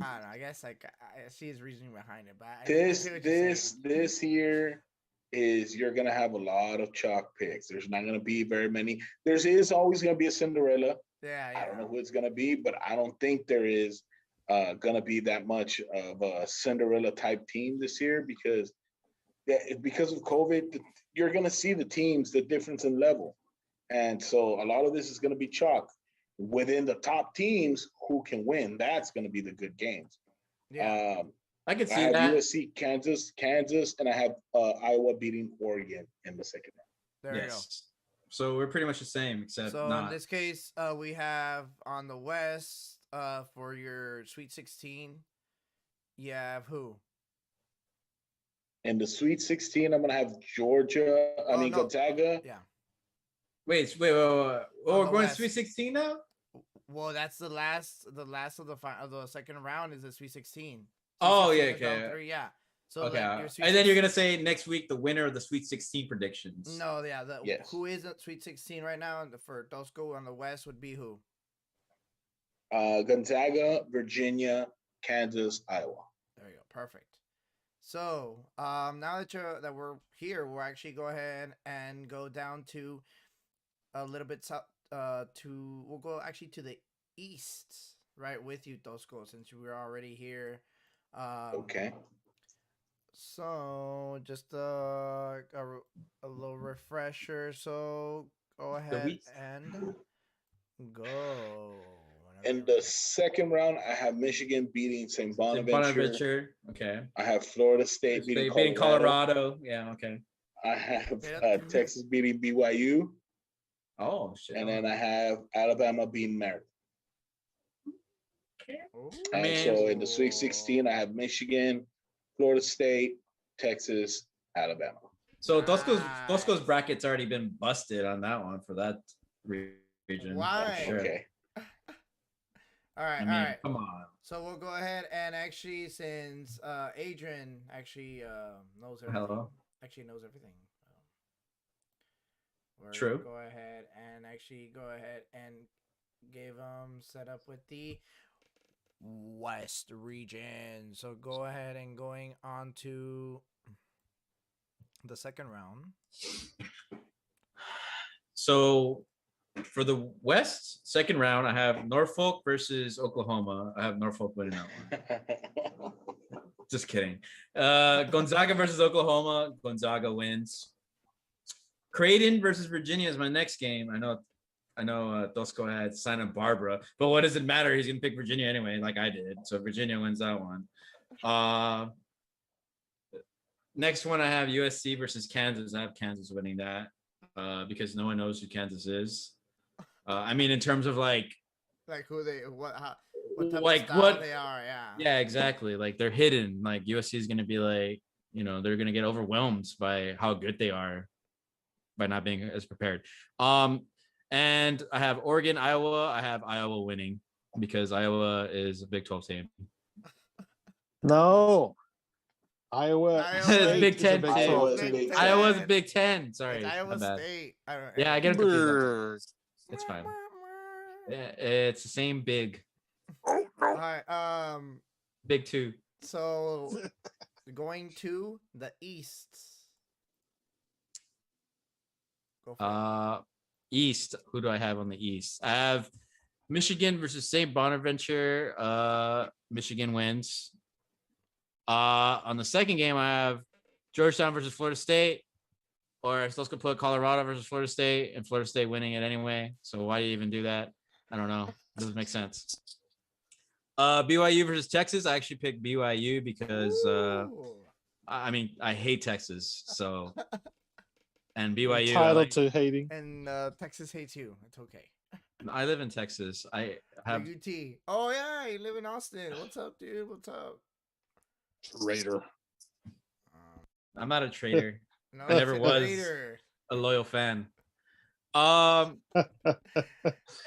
know. I guess like I see his reasoning behind it, but this here is you're gonna have a lot of chalk picks. There's not gonna be very many. There is always gonna be a Cinderella. Yeah, I don't know who it's gonna be, but I don't think there is gonna be that much of a Cinderella type team this year because of COVID. You're gonna see the teams, the difference in level, and so a lot of this is gonna be chalk. Within the top teams, who can win? That's gonna be the good games. Yeah. I could I see have that. USC, Kansas, and I have Iowa beating Oregon in the second round. There you go. Yes. So we're pretty much the same, except So not. in this case, we have on the West for your Sweet 16, you have who? In the Sweet 16, I'm gonna have Georgia. No. Gonzaga. Yeah. Wait. Oh, On we're the going West. Sweet 16 now? Well, that's the last of the second round is the Sweet 16. Oh, 16 yeah, is round okay. 3, yeah. So Okay. like your Sweet And then you're 16 gonna say next week the winner of the Sweet 16 predictions. No, yeah. Yes. Who is at Sweet 16 right now for Dosco on the West would be who? Gonzaga, Virginia, Kansas, Iowa. There you go. Perfect. So now that we're here, we'll actually go ahead and go down to a little bit south. We'll go actually to the east, right, with you, Tosco, since we're already here. Okay. So just a little refresher. So go ahead East. and go. In the second round, I have Michigan beating St. Bonaventure. Bonaventure. Okay. I have Florida State beating Colorado. Yeah. Okay. I have Yep. Texas beating BYU, Oh shit. and then I have Alabama beating Maryland. I And mean- so in the Sweet 16, I have Michigan, Florida State, Texas, Alabama. So Nice. Tosco's bracket's already been busted on that one for that region. Why? For sure. Okay. All right, I mean, all right. come on. So we'll go ahead and actually, since Adrian actually knows everything. Hello. Actually knows everything. We're True. gonna go ahead and give set up with the West region. So go ahead and going on to the second round. So for the West second round, I have Norfolk versus Oklahoma. I have Norfolk winning that one. Just kidding. Gonzaga versus Oklahoma. Gonzaga wins. Creighton versus Virginia is my next game. I know Tosco had Santa Barbara, but what does it matter? He's gonna pick Virginia anyway, like I did. So Virginia wins that one. Next one I have USC versus Kansas. I have Kansas winning that because no one knows who Kansas is. I mean, in terms of like who they what type like of style what they are, yeah. Yeah, exactly. Like they're hidden. Like USC is gonna be like, they're gonna get overwhelmed by how good they are by not being as prepared. And I have Oregon, Iowa. I have Iowa winning because Iowa is a Big 12 team. No. Iowa. Iowa Big is a 10 Big team. 12 Big team. Ten. Iowa's a Big 10. Sorry. It's my Iowa bad. State. I don't, Yeah, I get them confused. Brr. It's fine. Yeah, it's the same big. All right. Big 2. So going to the east. Go for it. East. Who do I have on the East? I have Michigan versus St. Bonaventure. Michigan wins. On the second game, I have Georgetown versus Florida State. Or let's go put Colorado versus Florida State, and Florida State winning it anyway. So why do you even do that? I don't know. It doesn't make sense. BYU versus Texas. I actually picked BYU because Ooh. I hate Texas. So and BYU. Entitled to hating. And Texas hates you. It's okay. I live in Texas. I have UT. Oh yeah, you live in Austin. What's up, dude? What's up? Raider. I'm not a traitor. No, I never it's was. later. A loyal fan.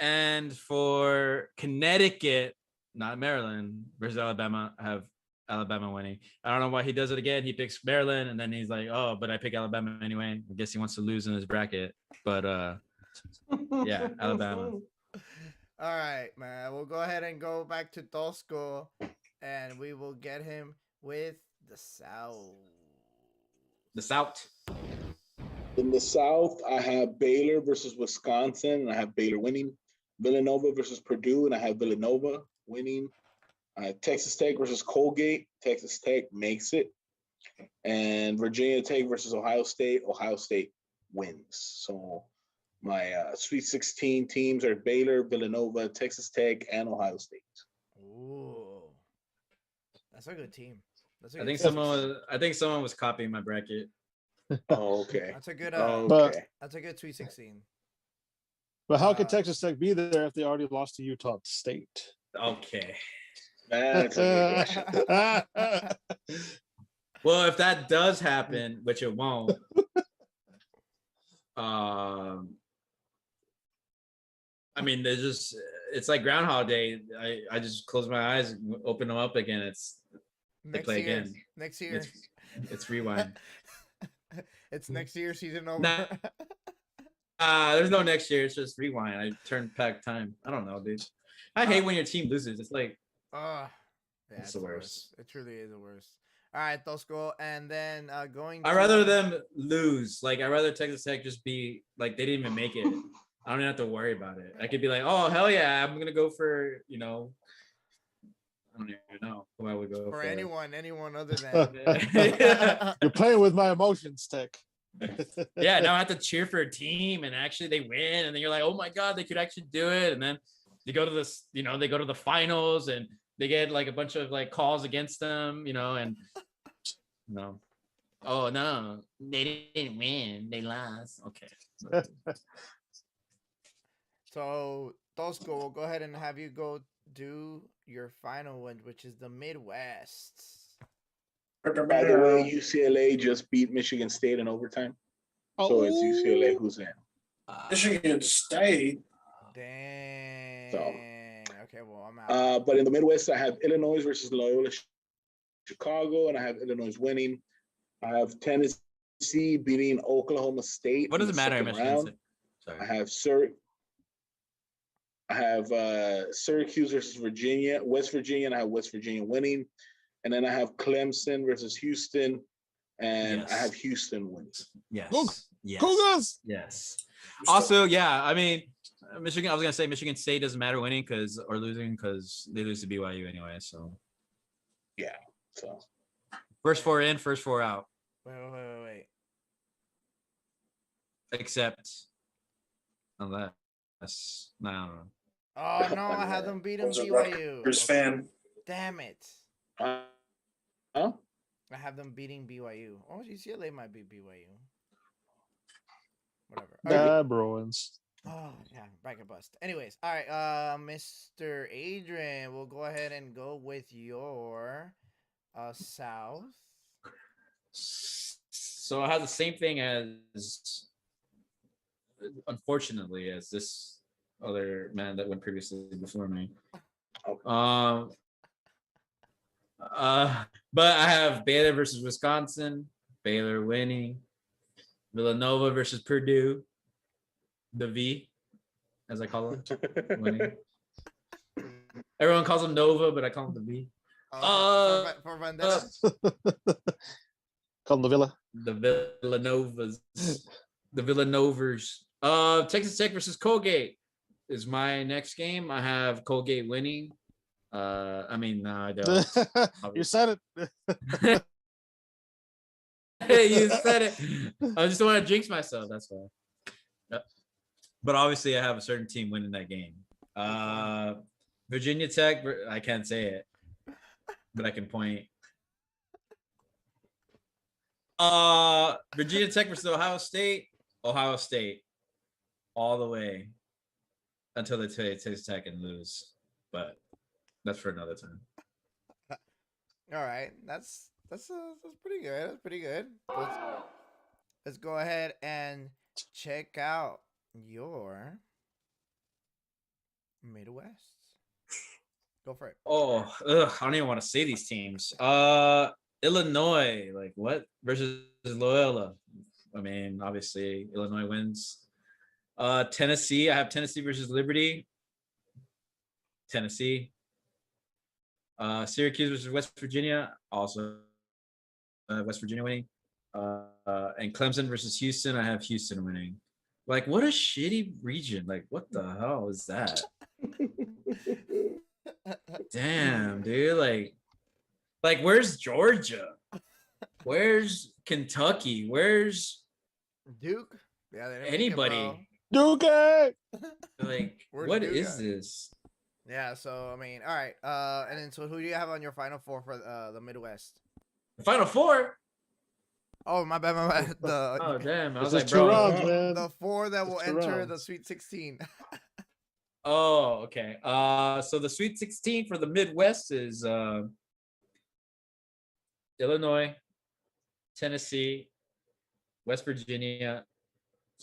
And for Connecticut, not Maryland versus Alabama, I have Alabama winning. I don't know why he does it again. He picks Maryland and then he's like, oh, but I pick Alabama anyway. I guess he wants to lose in his bracket. But yeah, Alabama. All right, man. We'll go ahead and go back to Tosco and we will get him with the South. The South. In the South, I have Baylor versus Wisconsin, and I have Baylor winning. Villanova versus Purdue, and I have Villanova winning. Texas Tech versus Colgate. Texas Tech makes it. And Virginia Tech versus Ohio State. Ohio State wins. So my Sweet 16 teams are Baylor, Villanova, Texas Tech, and Ohio State. Ooh, that's a good team. That's a I good think team. someone was copying my bracket. Oh, okay. That's a good. Okay. That's a good Sweet 16. But how could Texas Tech be there if they already lost to Utah State? Okay. That's a good question. Well, if that does happen, which it won't, I mean, it's like Groundhog Day. I just close my eyes, open them up again. They play again. Next year. It's rewind. It's next year season over. There's no next year. It's just rewind. I turn back time. I don't know, dude. I hate when your team loses. It's like, yeah, it's the worst. It truly is the worst. All right, Tosco, and then going. I'd rather them lose. Like, I'd rather Texas Tech just be like they didn't even make it. I don't even have to worry about it. I could be like, oh hell yeah, I'm gonna go for I don't even know who I would go for. Anyone other than. You're playing with my emotions, Tech. Yeah, now I have to cheer for a team, and actually they win, and then you're like, oh my god, they could actually do it, and then they go to this, they go to the finals, and they get like a bunch of like calls against them, and no, oh no, they didn't win, they lost. Okay. So Tosco, we'll go ahead and have you go do your final one, which is the Midwest. By the way, UCLA just beat Michigan State in overtime. So it's UCLA who's in. Michigan State. Dang. So, okay, well, I'm out. But in the Midwest, I have Illinois versus Loyola Chicago, and I have Illinois winning. I have Tennessee beating Oklahoma State. What does it matter? Sorry. I have Syracuse versus West Virginia, and I have West Virginia winning. And then I have Clemson versus Houston, and I have Houston winning. Yes. Yes. Cougars! Yes. Also, yeah, I mean, Michigan. I was gonna say Michigan State doesn't matter winning or losing because they lose to BYU anyway. So yeah. So first four in, first four out. Wait. Except unless no, I don't know. Oh no, I had them beating BYU. Fan. Damn it. Huh? I have them beating BYU. Oh, UCLA might beat BYU. Whatever. Bruins. Oh yeah, bracket bust. Anyways, all right, Mr. Adrian, we'll go ahead and go with your South. So I have the same thing as, unfortunately, as this other man that went previously before me. But I have Baylor versus Wisconsin, Baylor winning. Villanova versus Purdue, the V, as I call it, winning. Everyone calls them Nova, but I call them the V. For Vendetta. Call them the Villa. The Villanovers. Texas Tech versus Colgate is my next game. I have Colgate winning. I mean, no, I don't. You said it. Hey, you said it. I just don't want to jinx myself. That's why. Yep. But obviously, I have a certain team winning that game. Virginia Tech. I can't say it, but I can point. Virginia Tech versus Ohio State. Ohio State, all the way until they Texas Tech and lose. But that's for another time. All right, that's pretty good. That's pretty good. Let's go ahead and check out your Midwest. Go for it. Oh, I don't even want to say these teams. Illinois, like what versus Loyola? I mean, obviously Illinois wins. Tennessee, I have Tennessee versus Liberty. Tennessee. Syracuse versus West Virginia, also West Virginia winning. And Clemson versus Houston, I have Houston winning. Like, what a shitty region. Like, what the hell is that? Damn, dude. Like, where's Georgia? Where's Kentucky? Where's Duke. Yeah, they didn't make it, anybody? bro. Duke. Like, Where's what Duke is at? this? Yeah. So I mean, all right. And then so who do you have on your final four for the Midwest? The Final Four? Oh, my bad, my bad. Oh, damn. I It's was just like, two bro. rounds, man. The four that will Just two enter the rounds. Sweet 16. Oh, okay. So the Sweet 16 for the Midwest is Illinois, Tennessee, West Virginia,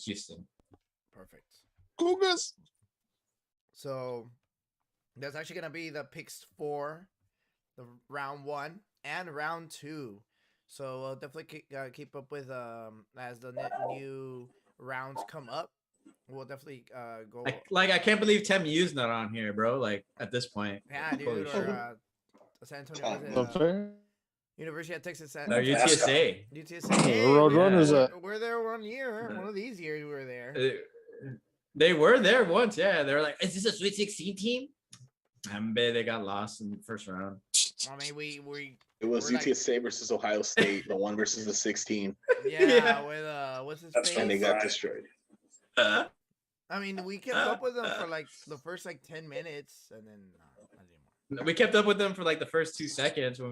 Houston. Perfect. Cougars. So that's actually gonna be the picks for the round 1 and round 2. So we'll definitely keep up with as the new rounds come up. We'll definitely go. I can't believe TEMU's not on here, bro. Like at this point. Yeah, Holy dude. shit. Or San Antonio. Was it, Unfair. University of Texas. No, UTSA. UTSA. The Hey, Roadrunners. we're there 1 year. One of these years we were there. They were there once, yeah. They were like, "Is this a Sweet 16 team?" I bet they got lost in the first round. I mean, we It was We're like- UTSA versus Ohio State, the 1 versus the 16, yeah, Yeah. with what's his That's face? and they got Right. destroyed. I mean, we kept up with them for like the first 10 minutes, and then not anymore. We kept up with them for like the first 2 seconds when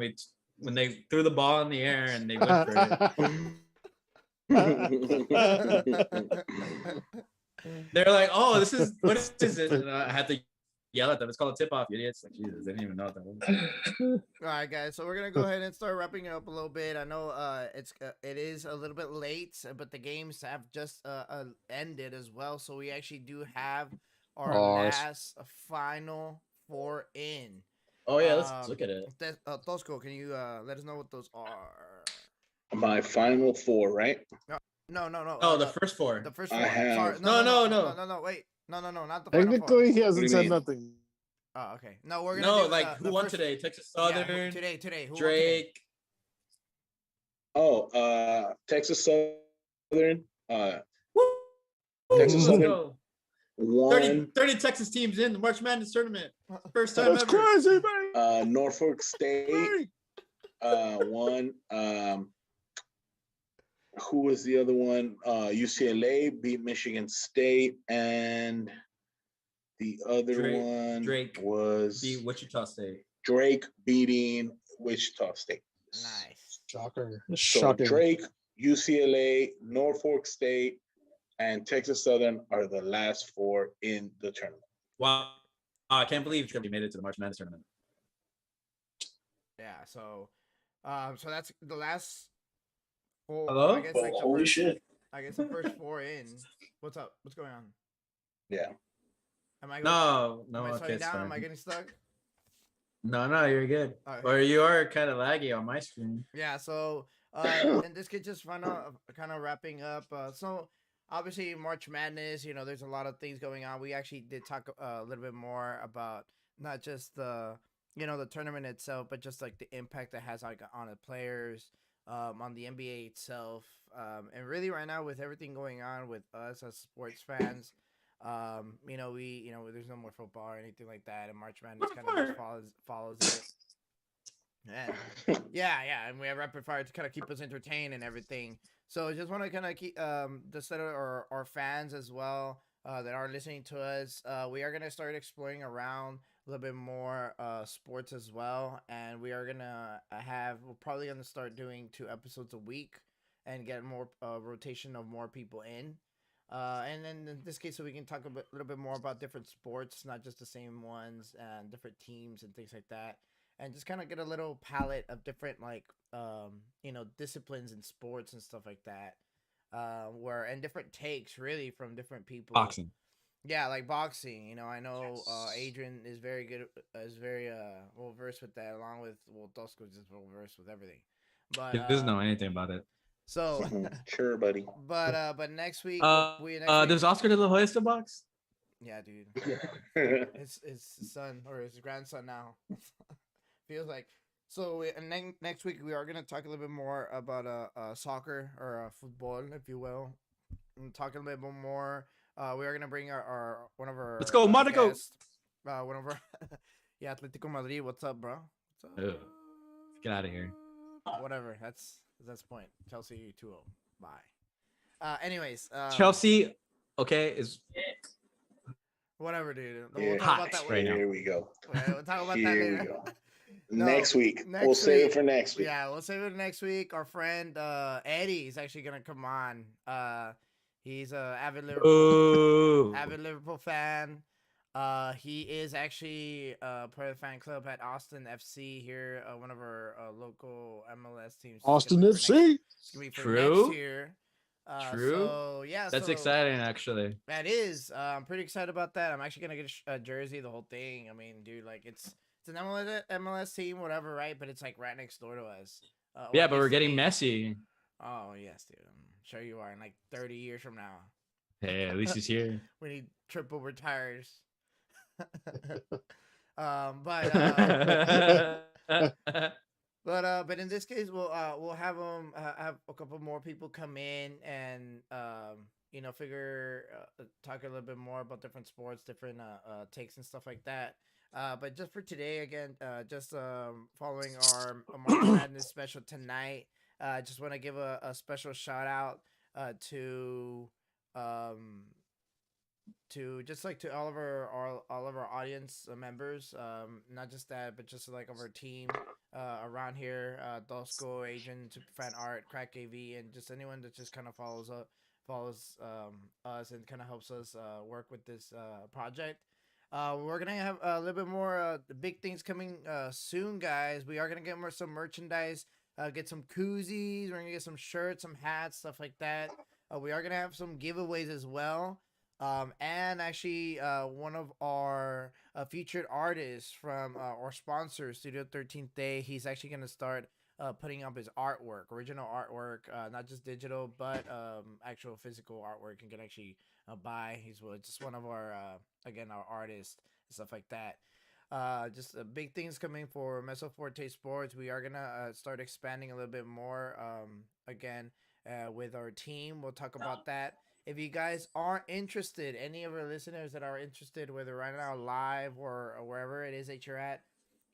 they threw the ball in the air and they went for it. They're like, "Oh, what is this?" And I had to yell at them. It's called a tip-off, you idiots. Like, Jesus, they didn't even know what that was. All right, guys. So we're gonna go ahead and start wrapping it up a little bit. I know it is a little bit late, but the games have just ended as well. So we actually do have our last final 4 in. Oh yeah, let's look at it. Tosco, can you let us know what those are? My final 4, right? No. Oh, the first 4. The first I 4. have- Sorry, No. Wait, no, not the final 4. Technically, he What hasn't do you said mean? nothing. Oh, okay. No, we're gonna No, do, like the who won first- today? Texas Yeah, Southern, today. Who won today? Drake. Oh, Texas Southern. Texas Let's Southern go. 1. 30 Texas teams in the March Madness tournament. First time That's ever. crazy, man. Norfolk State 1. Who was the other one? UCLA beat Michigan State, and the other one Drake was The Wichita State. Drake beating Wichita State. Nice. Shocker. So Shocking. Drake, UCLA, Norfolk State, and Texas Southern are the last 4 in the tournament. Wow. I can't believe Drake made it to the March Madness tournament. Yeah. So that's the last 4. Hello? I guess Well, like the holy first, shit. I guess the first 4 in. What's up? What's going on? Yeah. Am I going? No, Am I okay, slowing it's down? Am I fine. getting stuck? No, you're good. Alright. Or you are kind of laggy on my screen. Yeah, so and this could just kind of wrapping up. So obviously March Madness, there's a lot of things going on. We actually did talk a little bit more about not just the the tournament itself, but just like the impact it has like on the players, on the NBA itself, and really right now with everything going on with us as sports fans. We there's no more football or anything like that, and March Madness kind of just follows it. Yeah, and we have rapid fire to kind of keep us entertained and everything. So I just want to kind of keep the set of our fans as well that are listening to us. We are gonna start exploring around a little bit more sports as well, and we are gonna we're probably gonna start doing 2 episodes a week and get more rotation of more people in. And then in this case, so we can talk a little bit more about different sports, not just the same ones, and different teams and things like that, and just kind of get a little palette of different disciplines in sports and stuff like that, and different takes really from different people. Boxing. Yeah, like boxing. I know Adrian is very good, is very well versed with that, along with Tosco's just well versed with everything. But He doesn't know anything about it. so, Sure, buddy. but next week Does Oscar de la Hoya still box? yeah, dude. His son or his grandson now. Feels like So next week we are gonna talk a little bit more about soccer or football, if you will. And talk a little bit more. We are gonna bring our one of our Let's go, Monaco. guests, one of our yeah, Atletico Madrid. What's up, bro? What's up? Ugh. Get out of here. Whatever. That's point. Chelsea 2-0. Bye. Anyways, Chelsea, okay, is whatever, dude. Yeah, We'll talk about that right later. now. Here we go. We'll talk about that Here we later. go. No, next week. next We'll save week. it for next week. Yeah, we'll save it next week. Our friend Eddie is actually gonna come on. He's a avid Liverpool fan. He is actually part of the fan club at Austin FC here, one of our local MLS teams. Austin It's FC. gonna be for True. next year. True. So yeah, That's so exciting, actually. That is. I'm pretty excited about that. I'm actually gonna get a jersey, the whole thing. I mean, dude, like it's an MLS team, whatever, right? But it's like right next door to us. Yeah, but we're getting Messi. Oh yes, dude. I'm sure you are. In like 30 years from now, Hey, at least he's here. we need triple retires. But but in this case, we'll have them have a couple more people come in and talk a little bit more about different sports, different takes and stuff like that. But just for today, again, following our March Madness special tonight, just want to give a special shout out to just like to all of our audience members, not just that, but just like of our team around here, Dosco, Agent, Superfan Art, Crack AV, and just anyone that just kind of follows us and kind of helps us work with this project. We're gonna have a little bit more big things coming soon, guys. We are gonna get some merchandise, get some koozies. We're gonna get some shirts, some hats, stuff like that. We are gonna have some giveaways as well. And actually, one of our featured artists from our sponsor, Studio 13th Day, he's actually gonna start putting up his artwork, original artwork, not just digital, but actual physical artwork you can actually buy. He's just one of our our artists and stuff like that. Just big things coming for Mezzo Forte Sports. We are gonna start expanding a little bit more with our team. We'll talk about that. If you guys are interested, any of our listeners that are interested, whether right now live or wherever it is that you're at,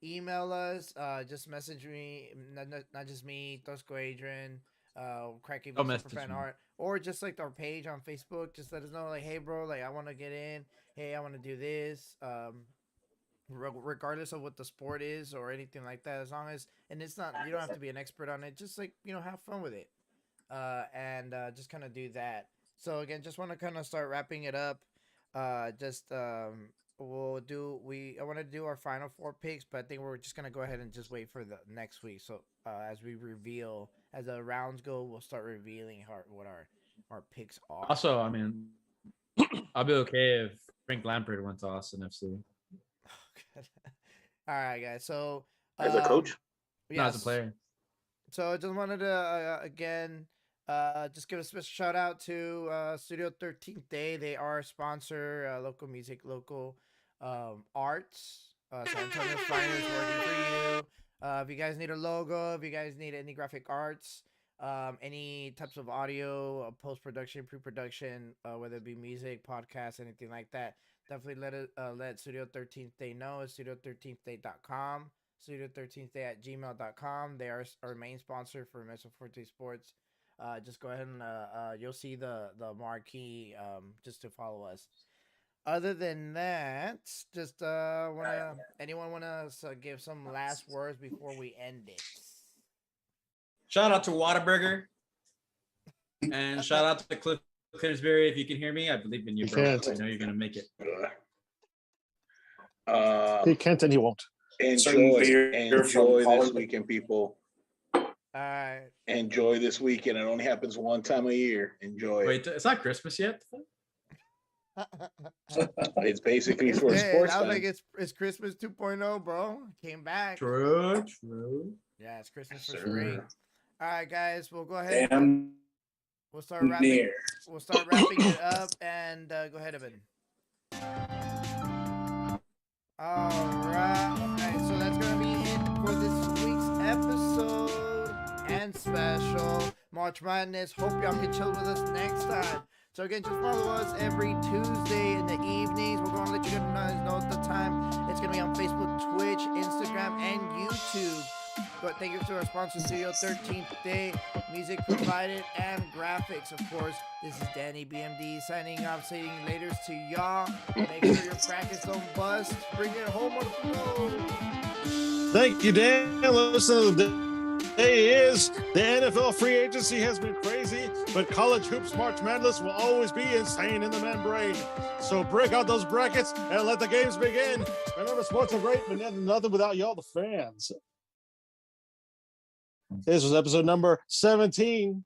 email us. Just message me, not just me, Tosco Adrian, Cracky Fan Art, or just like our page on Facebook. Just let us know, like, hey, bro, like I want to get in. Hey, I want to do this. Regardless of what the sport is or anything like that, as long as it's not, you don't have to be an expert on it. Just like have fun with it, and just kind of do that. So again, just want to kind of start wrapping it up. I want to do our final 4 picks, but I think we're just gonna go ahead and just wait for the next week. So as the rounds go, we'll start revealing what our picks are. Also, I mean, I'll be okay if Frank Lampard went to Austin FC. All right, guys. So As a coach? yes. No, as a player. So I just wanted to again. Just give a special shout out to Studio 13th Day. They are a sponsor, local music, local arts. San Antonio's Finest working for you. If you guys need a logo, if you guys need any graphic arts, any types of audio, post-production, pre-production, whether it be music, podcasts, anything like that, definitely let Studio 13th Day know. It's studio13thday.com, studio13thday@gmail.com. They are our main sponsor for Mezzo Forte Sports. Just go ahead and you'll see the marquee just to follow us. Other than that, just anyone wanna give some last words before we end it? Shout out to Whataburger. And shout out to Cliff Clearsbury. If you can hear me, I believe in you, bro. can't. I know you're gonna make it. He can't and he won't. Enjoy this weekend, people. All right. Enjoy this weekend. It only happens one time a year. Enjoy. Wait, it's not Christmas yet? It's basically for I sports was time. like, it's Christmas 2.0, bro. Came back. True. Yeah, it's Christmas for Sir. spring. All right, guys, we'll go ahead. Damn We'll start wrapping. near. We'll start wrapping it up, and go ahead, Evan. All right. So that's gonna be it for this week's March Madness. Hope y'all can chill with us next time. So again, just follow us every Tuesday in the evenings. We're going to let you guys know the time. It's going to be on Facebook, Twitch, Instagram, and YouTube. But thank you to our sponsor, Studio 13th Day, music provided, and graphics, of course. This is Danny BMD signing off, saying laters to y'all. Make sure your brackets don't bust. Bring it home on the road. Thank you, Dan. Listen to the day is the NFL free agency has been crazy, but college hoops March Madness will always be insane in the membrane. So break out those brackets and let the games begin. Remember, sports are great, but nothing without y'all, the fans. This was episode number 17.